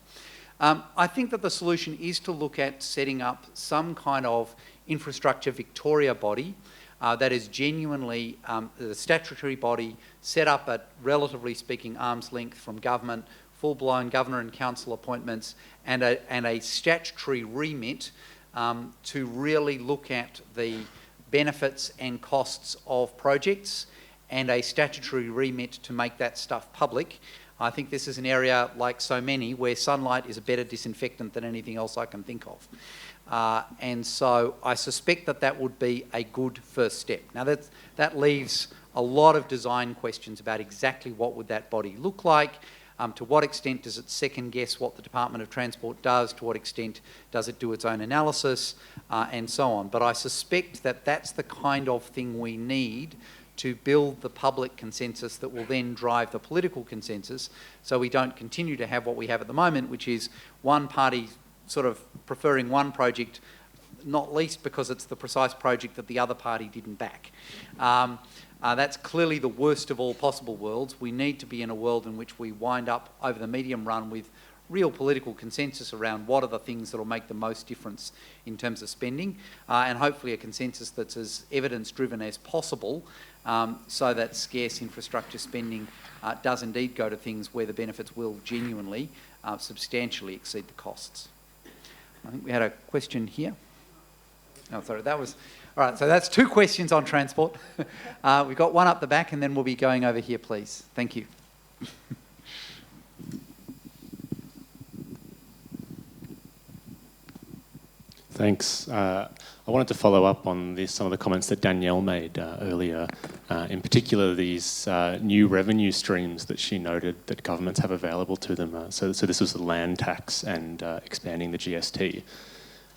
I think that the solution is to look at setting up some kind of Infrastructure Victoria body that is genuinely the statutory body set up at, relatively speaking, arm's length from government, full-blown governor and council appointments, and a statutory remit to really look at the benefits and costs of projects, and a statutory remit to make that stuff public. I think this is an area, like so many, where sunlight is a better disinfectant than anything else I can think of. And so I suspect that that would be a good first step. Now that leaves a lot of design questions about exactly what would that body look like, to what extent does it second guess what the Department of Transport does, to what extent does it do its own analysis, and so on. But I suspect that that's the kind of thing we need to build the public consensus that will then drive the political consensus, so we don't continue to have what we have at the moment, which is one party sort of preferring one project, not least because it's the precise project that the other party didn't back. That's clearly the worst of all possible worlds. We need to be in a world in which we wind up over the medium run with real political consensus around what are the things that will make the most difference in terms of spending, and hopefully a consensus that's as evidence-driven as possible, so that scarce infrastructure spending does indeed go to things where the benefits will genuinely substantially exceed the costs. I think we had a question here. Oh, sorry, that was... All right, so that's 2 questions on transport. We've got one up the back, and then we'll be going over here, please. Thank you. Thanks. I wanted to follow up on some of the comments that Danielle made earlier, in particular these new revenue streams that she noted that governments have available to them. So this was the land tax and expanding the GST.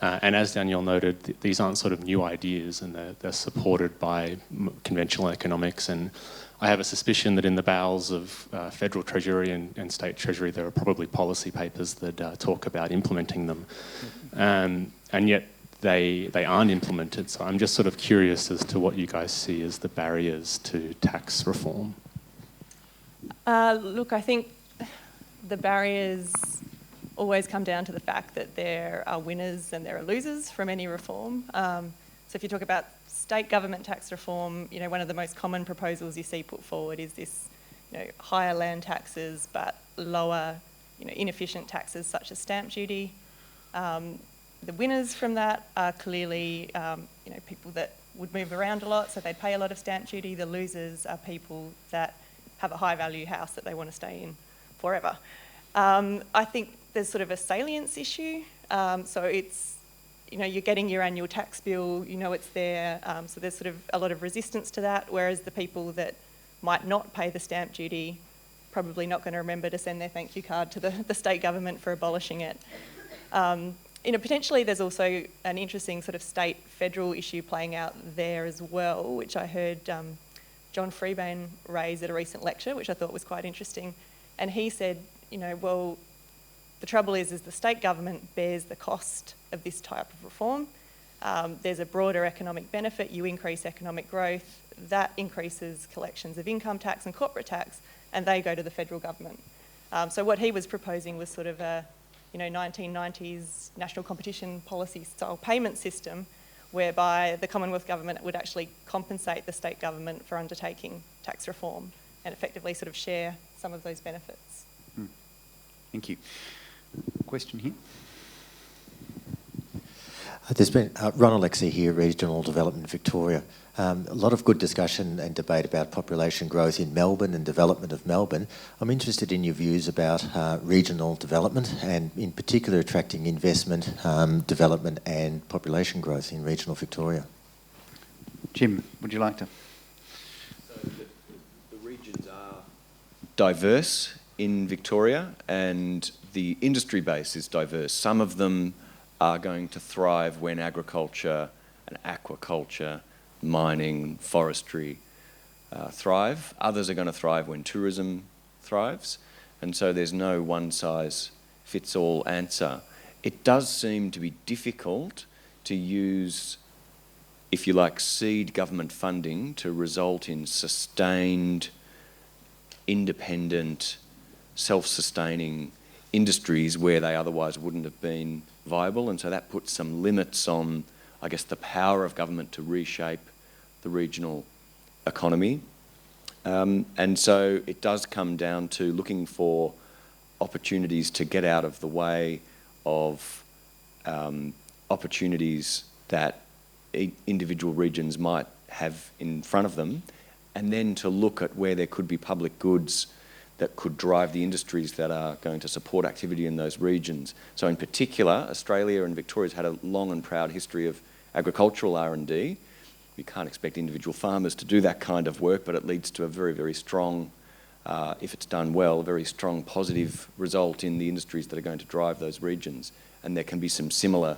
And as Danielle noted, these aren't sort of new ideas, and they're supported by conventional economics. And I have a suspicion that in the bowels of Federal Treasury and State Treasury, there are probably policy papers that talk about implementing them. And yet they aren't implemented. So I'm just sort of curious as to what you guys see as the barriers to tax reform. Look, I think the barriers always come down to the fact that there are winners and there are losers from any reform. So if you talk about state government tax reform, you know, one of the most common proposals you see put forward is this, you know, higher land taxes but lower, you know, inefficient taxes such as stamp duty. The winners from that are clearly, you know, people that would move around a lot, so they'd pay a lot of stamp duty. The losers are people that have a high value house that they want to stay in forever. I think there's sort of a salience issue. So it's, you know, you're getting your annual tax bill, you know it's there, so there's sort of a lot of resistance to that, whereas the people that might not pay the stamp duty probably not going to remember to send their thank you card to the state government for abolishing it. You know, potentially there's also an interesting sort of state-federal issue playing out there as well, which I heard John Freebane raise at a recent lecture, which I thought was quite interesting. And he said, you know, well, the trouble is the state government bears the cost of this type of reform. There's a broader economic benefit. You increase economic growth, that increases collections of income tax and corporate tax, and they go to the federal government. So what he was proposing was sort of a, you know, 1990s national competition policy style payment system whereby the Commonwealth Government would actually compensate the state government for undertaking tax reform and effectively sort of share some of those benefits. Thank you. Question here. There's been Ron Alexi here, Regional Development Victoria. A lot of good discussion and debate about population growth in Melbourne and development of Melbourne. I'm interested in your views about regional development and in particular attracting investment, development and population growth in regional Victoria. Jim, would you like to? So the regions are diverse in Victoria and the industry base is diverse. Some of them are going to thrive when agriculture and aquaculture, mining, forestry thrive. Others are going to thrive when tourism thrives. And so there's no one-size-fits-all answer. It does seem to be difficult to use, if you like, seed government funding to result in sustained, independent, self-sustaining industries where they otherwise wouldn't have been viable. And so that puts some limits on, I guess, the power of government to reshape the regional economy. And so it does come down to looking for opportunities to get out of the way of opportunities that individual regions might have in front of them, and then to look at where there could be public goods that could drive the industries that are going to support activity in those regions. So in particular, Australia and Victoria's had a long and proud history of agricultural R&D. We can't expect individual farmers to do that kind of work, but it leads to a very, very strong, if it's done well, a very strong positive result in the industries that are going to drive those regions. And there can be some similar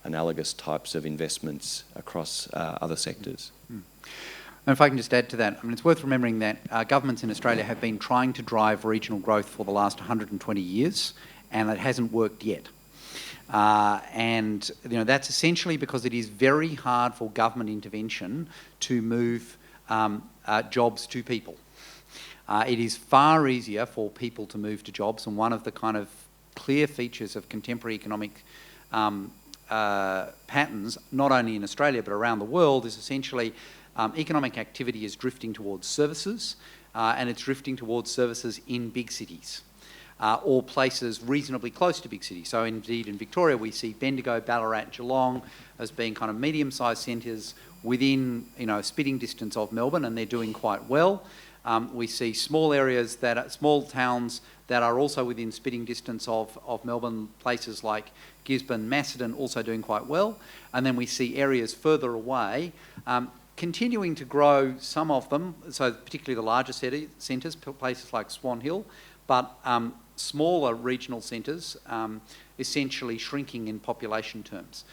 analogous types of investments across other sectors. And if I can just add to that, I mean, it's worth remembering that governments in Australia have been trying to drive regional growth for the last 120 years, and it hasn't worked yet. And that's essentially because it is very hard for government intervention to move jobs to people. It is far easier for people to move to jobs, and one of the kind of clear features of contemporary economic patterns, not only in Australia but around the world, is essentially economic activity is drifting towards services, and it's drifting towards services in big cities. Or places reasonably close to big cities. So indeed in Victoria we see Bendigo, Ballarat, Geelong as being kind of medium-sized centres within spitting distance of Melbourne, and they're doing quite well. We see small areas small towns that are also within spitting distance of Melbourne, places like Gisborne, Macedon also doing quite well. And then we see areas further away continuing to grow, some of them, so particularly the larger centres, places like Swan Hill, but smaller regional centres essentially shrinking in population terms.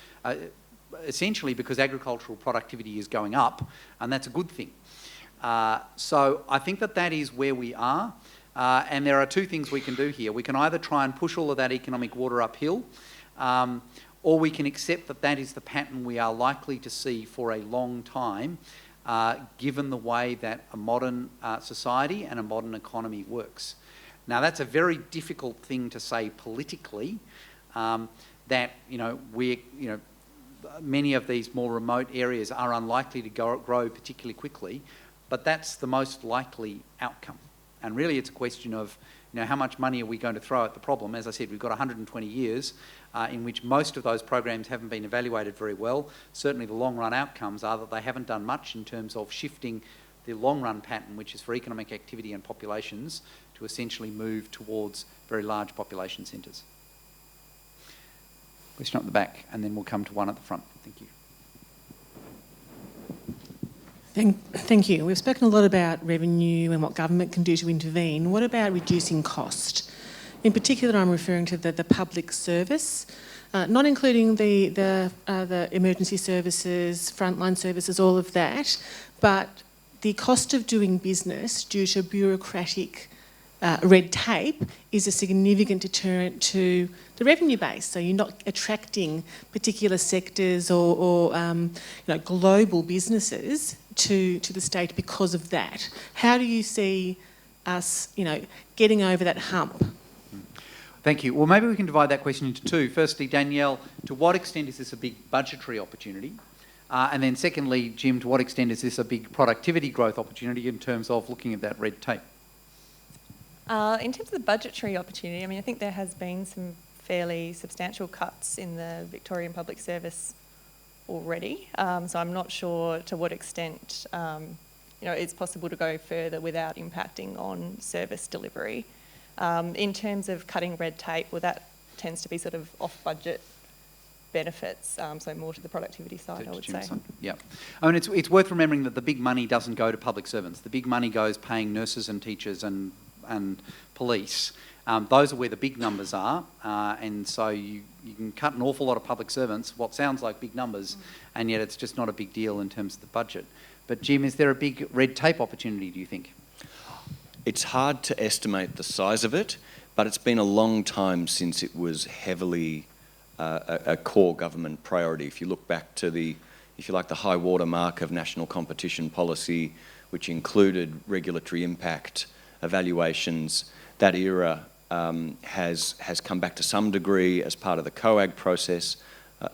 Essentially because agricultural productivity is going up, and that's a good thing. So I think that is where we are, and there are two things we can do here. We can either try and push all of that economic water uphill, or we can accept that is the pattern we are likely to see for a long time, given the way that a modern society and a modern economy works. Now, that's a very difficult thing to say politically, that many of these more remote areas are unlikely to grow particularly quickly, but that's the most likely outcome. And really it's a question of how much money are we going to throw at the problem. As I said, we've got 120 years in which most of those programs haven't been evaluated very well. Certainly the long run outcomes are that they haven't done much in terms of shifting the long run pattern, which is for economic activity and populations to essentially move towards very large population centres. Question up the back, and then we'll come to one at the front. Thank you. Thank you. We've spoken a lot about revenue and what government can do to intervene. What about reducing cost? In particular, I'm referring to the public service, not including the emergency services, frontline services, all of that, but the cost of doing business due to bureaucratic red tape is a significant deterrent to the revenue base. So you're not attracting particular sectors or global businesses to the state because of that. How do you see us, getting over that hump? Thank you. Well, maybe we can divide that question into two. Firstly, Danielle, to what extent is this a big budgetary opportunity? And then secondly, Jim, to what extent is this a big productivity growth opportunity in terms of looking at that red tape? In terms of the budgetary opportunity, I mean, I think there has been some fairly substantial cuts in the Victorian Public Service already. So I'm not sure to what extent, it's possible to go further without impacting on service delivery. In terms of cutting red tape, well, that tends to be sort of off-budget benefits, so more to the productivity side, I would say. Yeah. I mean, it's worth remembering that the big money doesn't go to public servants. The big money goes paying nurses and teachers and police. Those are where the big numbers are, and so you can cut an awful lot of public servants, what sounds like big numbers, and yet it's just not a big deal in terms of the budget. But Jim, is there a big red tape opportunity, do you think? It's hard to estimate the size of it, but it's been a long time since it was heavily a core government priority. If you look back to the high water mark of national competition policy, which included regulatory impact evaluations, that era has come back to some degree as part of the COAG process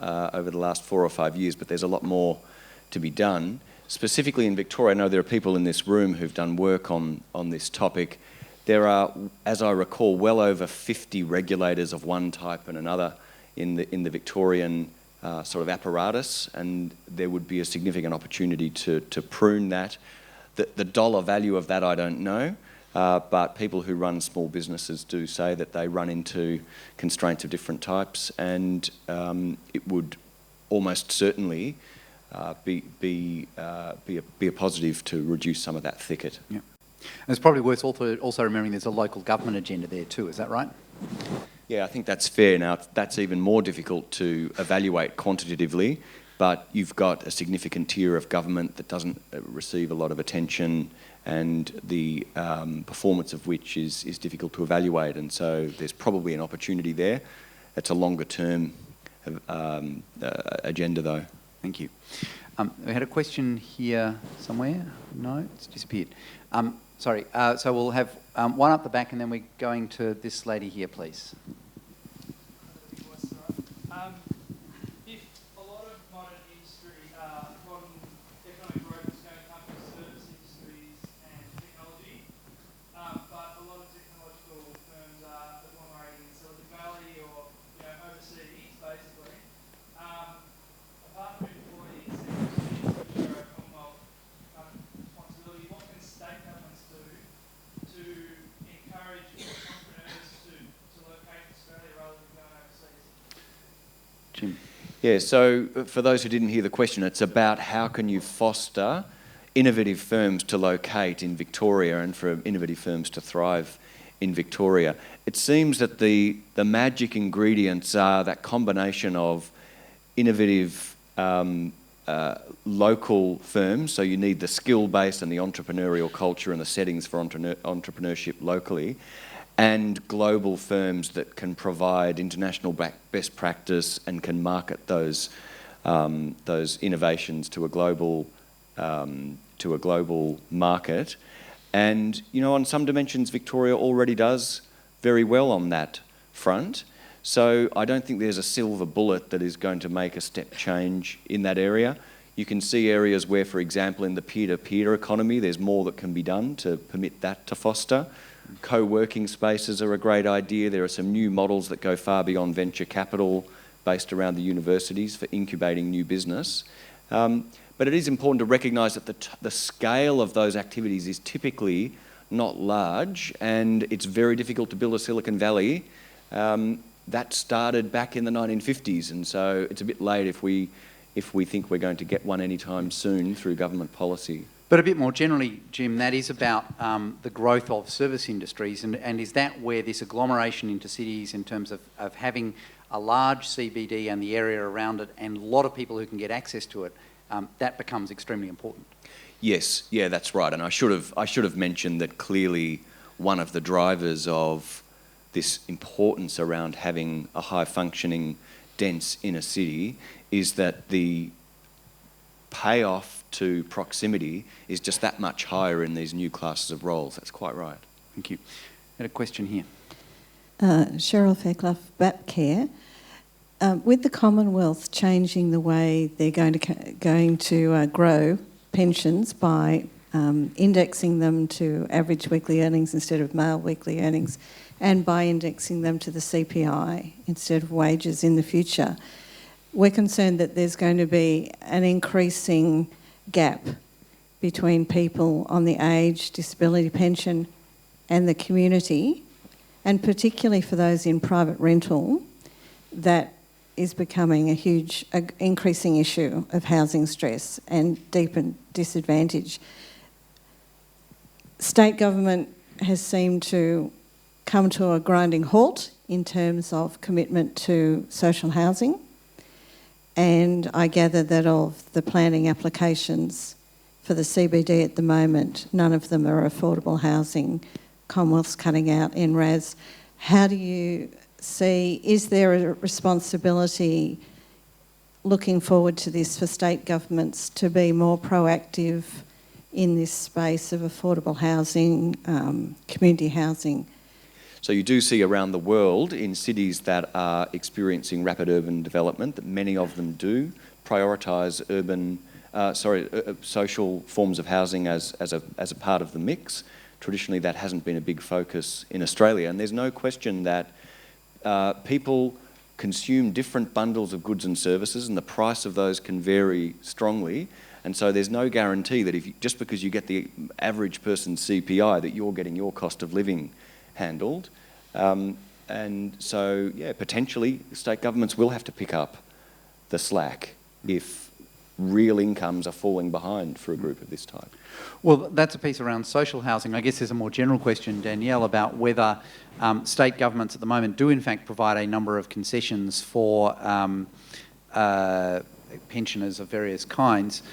over the last 4 or 5 years, but there's a lot more to be done. Specifically in Victoria, I know there are people in this room who've done work on this topic. There are, as I recall, well over 50 regulators of one type and another in the Victorian sort of apparatus, and there would be a significant opportunity to prune that. The dollar value of that I don't know, but people who run small businesses do say that they run into constraints of different types, and it would almost certainly be a positive to reduce some of that thicket. Yeah. And it's probably worth also remembering there's a local government agenda there too, is that right? Yeah, I think that's fair. Now, that's even more difficult to evaluate quantitatively, but you've got a significant tier of government that doesn't receive a lot of attention, and the performance of which is difficult to evaluate, and so there's probably an opportunity there. It's a longer term agenda though. Thank you. We had a question here somewhere. No, it's disappeared. Sorry, so we'll have one up the back and then we're going to this lady here, please. If a lot of modern industry, modern economic growth is going to come from service industries and technology, but a lot of technological firms are agglomerating in Silicon Valley or overseas, basically. Apart from employees, Commonwealth responsibility, what can state governments do to encourage entrepreneurs to locate in Australia rather than going overseas? Jim. Yeah, so for those who didn't hear the question, it's about how can you foster innovative firms to locate in Victoria and for innovative firms to thrive in Victoria. It seems that the magic ingredients are that combination of innovative local firms, so you need the skill base and the entrepreneurial culture and the settings for entrepreneurship locally, and global firms that can provide international best practice and can market those innovations to a global market. And on some dimensions, Victoria already does very well on that front. So I don't think there's a silver bullet that is going to make a step change in that area. You can see areas where, for example, in the peer-to-peer economy, there's more that can be done to permit that to foster. Co-working spaces are a great idea. There are some new models that go far beyond venture capital based around the universities for incubating new business. But it is important to recognise that the scale of those activities is typically not large, and it's very difficult to build a Silicon Valley. That started back in the 1950s, and so it's a bit late if we think we're going to get one anytime soon through government policy. But a bit more generally, Jim, that is about the growth of service industries, and is that where this agglomeration into cities in terms of having a large CBD and the area around it and a lot of people who can get access to it, that becomes extremely important? Yes, yeah, that's right. And I should have mentioned that clearly one of the drivers of this importance around having a high-functioning, dense inner city is that the payoff to proximity is just that much higher in these new classes of roles. That's quite right. Thank you. Got a question here. Cheryl Fairclough, BAP Care. with the Commonwealth changing the way they're going to grow pensions by indexing them to average weekly earnings instead of male weekly earnings, and by indexing them to the CPI instead of wages in the future, we're concerned that there's going to be an increasing gap between people on the age disability pension and the community, and particularly for those in private rental, that is becoming a huge, increasing issue of housing stress and deepened disadvantage. State government has seemed to come to a grinding halt in terms of commitment to social housing, and I gather that of the planning applications for the CBD at the moment, none of them are affordable housing. Commonwealth's cutting out NRAS. How do you see, is there a responsibility looking forward to this for state governments to be more proactive in this space of affordable housing, community housing? So you do see around the world in cities that are experiencing rapid urban development that many of them do prioritise social forms of housing as a part of the mix. Traditionally, that hasn't been a big focus in Australia, and there's no question that people consume different bundles of goods and services, and the price of those can vary strongly. And so there's no guarantee that just because you get the average person's CPI, that you're getting your cost of living handled. And so, yeah, potentially state governments will have to pick up the slack if real incomes are falling behind for a group of this type. Well, that's a piece around social housing. I guess there's a more general question, Danielle, about whether state governments at the moment do in fact provide a number of concessions for pensioners of various kinds.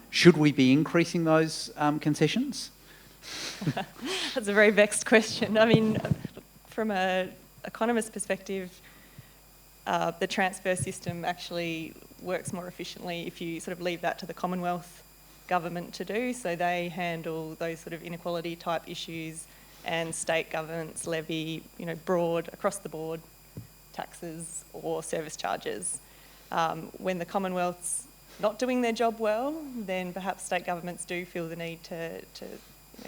Should we be increasing those concessions? That's a very vexed question. I mean, from an economist perspective, the transfer system actually works more efficiently if you sort of leave that to the Commonwealth government to do. So they handle those sort of inequality type issues, and state governments levy, broad, across the board taxes or service charges. When the Commonwealth's not doing their job well, then perhaps state governments do feel the need to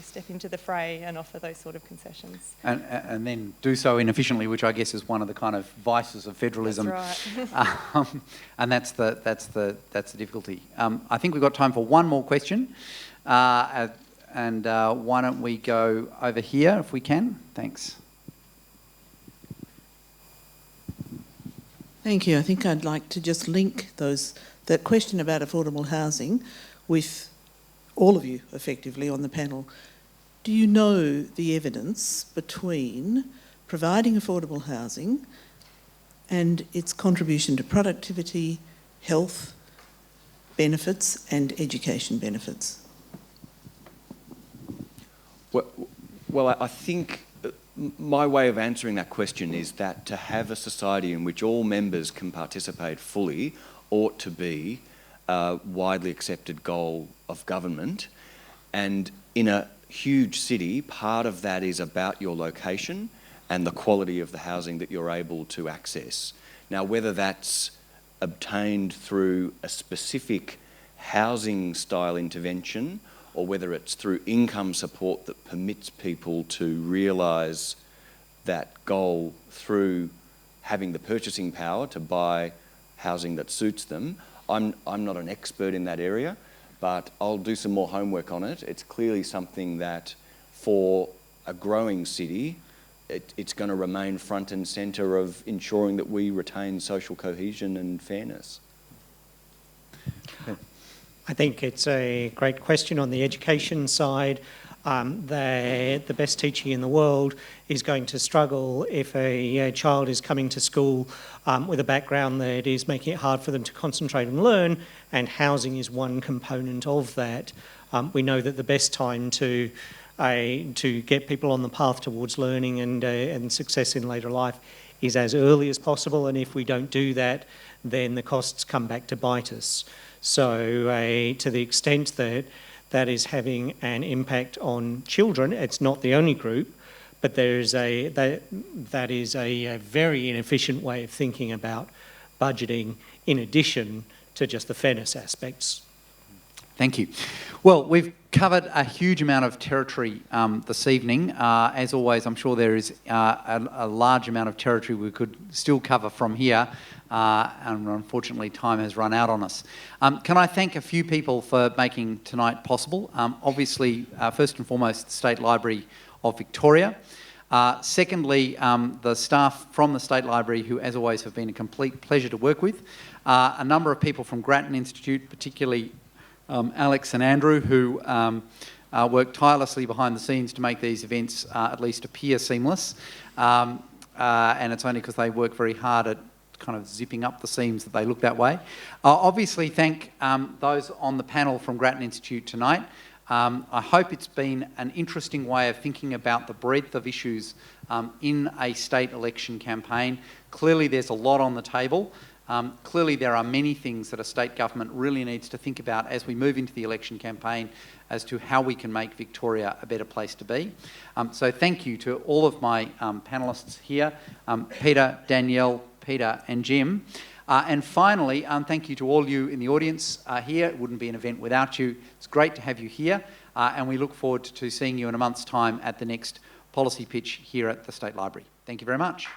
step into the fray and offer those sort of concessions. And then do so inefficiently, which I guess is one of the kind of vices of federalism. That's right. And that's the difficulty. I think we've got time for one more question. Why don't we go over here if we can? Thanks. Thank you. I think I'd like to just link that question about affordable housing with all of you, effectively, on the panel. Do you know the evidence between providing affordable housing and its contribution to productivity, health benefits and education benefits? Well, I think my way of answering that question is that to have a society in which all members can participate fully ought to be a widely accepted goal of government. And in a huge city, part of that is about your location and the quality of the housing that you're able to access. Now, whether that's obtained through a specific housing style intervention or whether it's through income support that permits people to realise that goal through having the purchasing power to buy housing that suits them, I'm not an expert in that area, but I'll do some more homework on it. It's clearly something that for a growing city, it's going to remain front and centre of ensuring that we retain social cohesion and fairness. I think it's a great question on the education side. The best teaching in the world is going to struggle if a child is coming to school with a background that is making it hard for them to concentrate and learn, and housing is one component of that. We know that the best time to get people on the path towards learning and success in later life is as early as possible, and if we don't do that, then the costs come back to bite us. So to the extent that that is having an impact on children, it's not the only group, but that is a very inefficient way of thinking about budgeting in addition to just the fairness aspects. Thank you. Well, we've covered a huge amount of territory this evening. As always, I'm sure there is a large amount of territory we could still cover from here, and unfortunately time has run out on us. Can I thank a few people for making tonight possible? Obviously, first and foremost, the State Library of Victoria. Secondly, the staff from the State Library, who as always have been a complete pleasure to work with. A number of people from Grattan Institute, particularly Alex and Andrew, who work tirelessly behind the scenes to make these events at least appear seamless. And it's only because they work very hard at kind of zipping up the seams that they look that way. Obviously thank those on the panel from Grattan Institute tonight. I hope it's been an interesting way of thinking about the breadth of issues in a state election campaign. Clearly there's a lot on the table. Clearly there are many things that a state government really needs to think about as we move into the election campaign as to how we can make Victoria a better place to be. So thank you to all of my panellists here, Peter, Danielle, Peter and Jim. And finally, thank you to all you in the audience here. It wouldn't be an event without you. It's great to have you here, and we look forward to seeing you in a month's time at the next policy pitch here at the State Library. Thank you very much.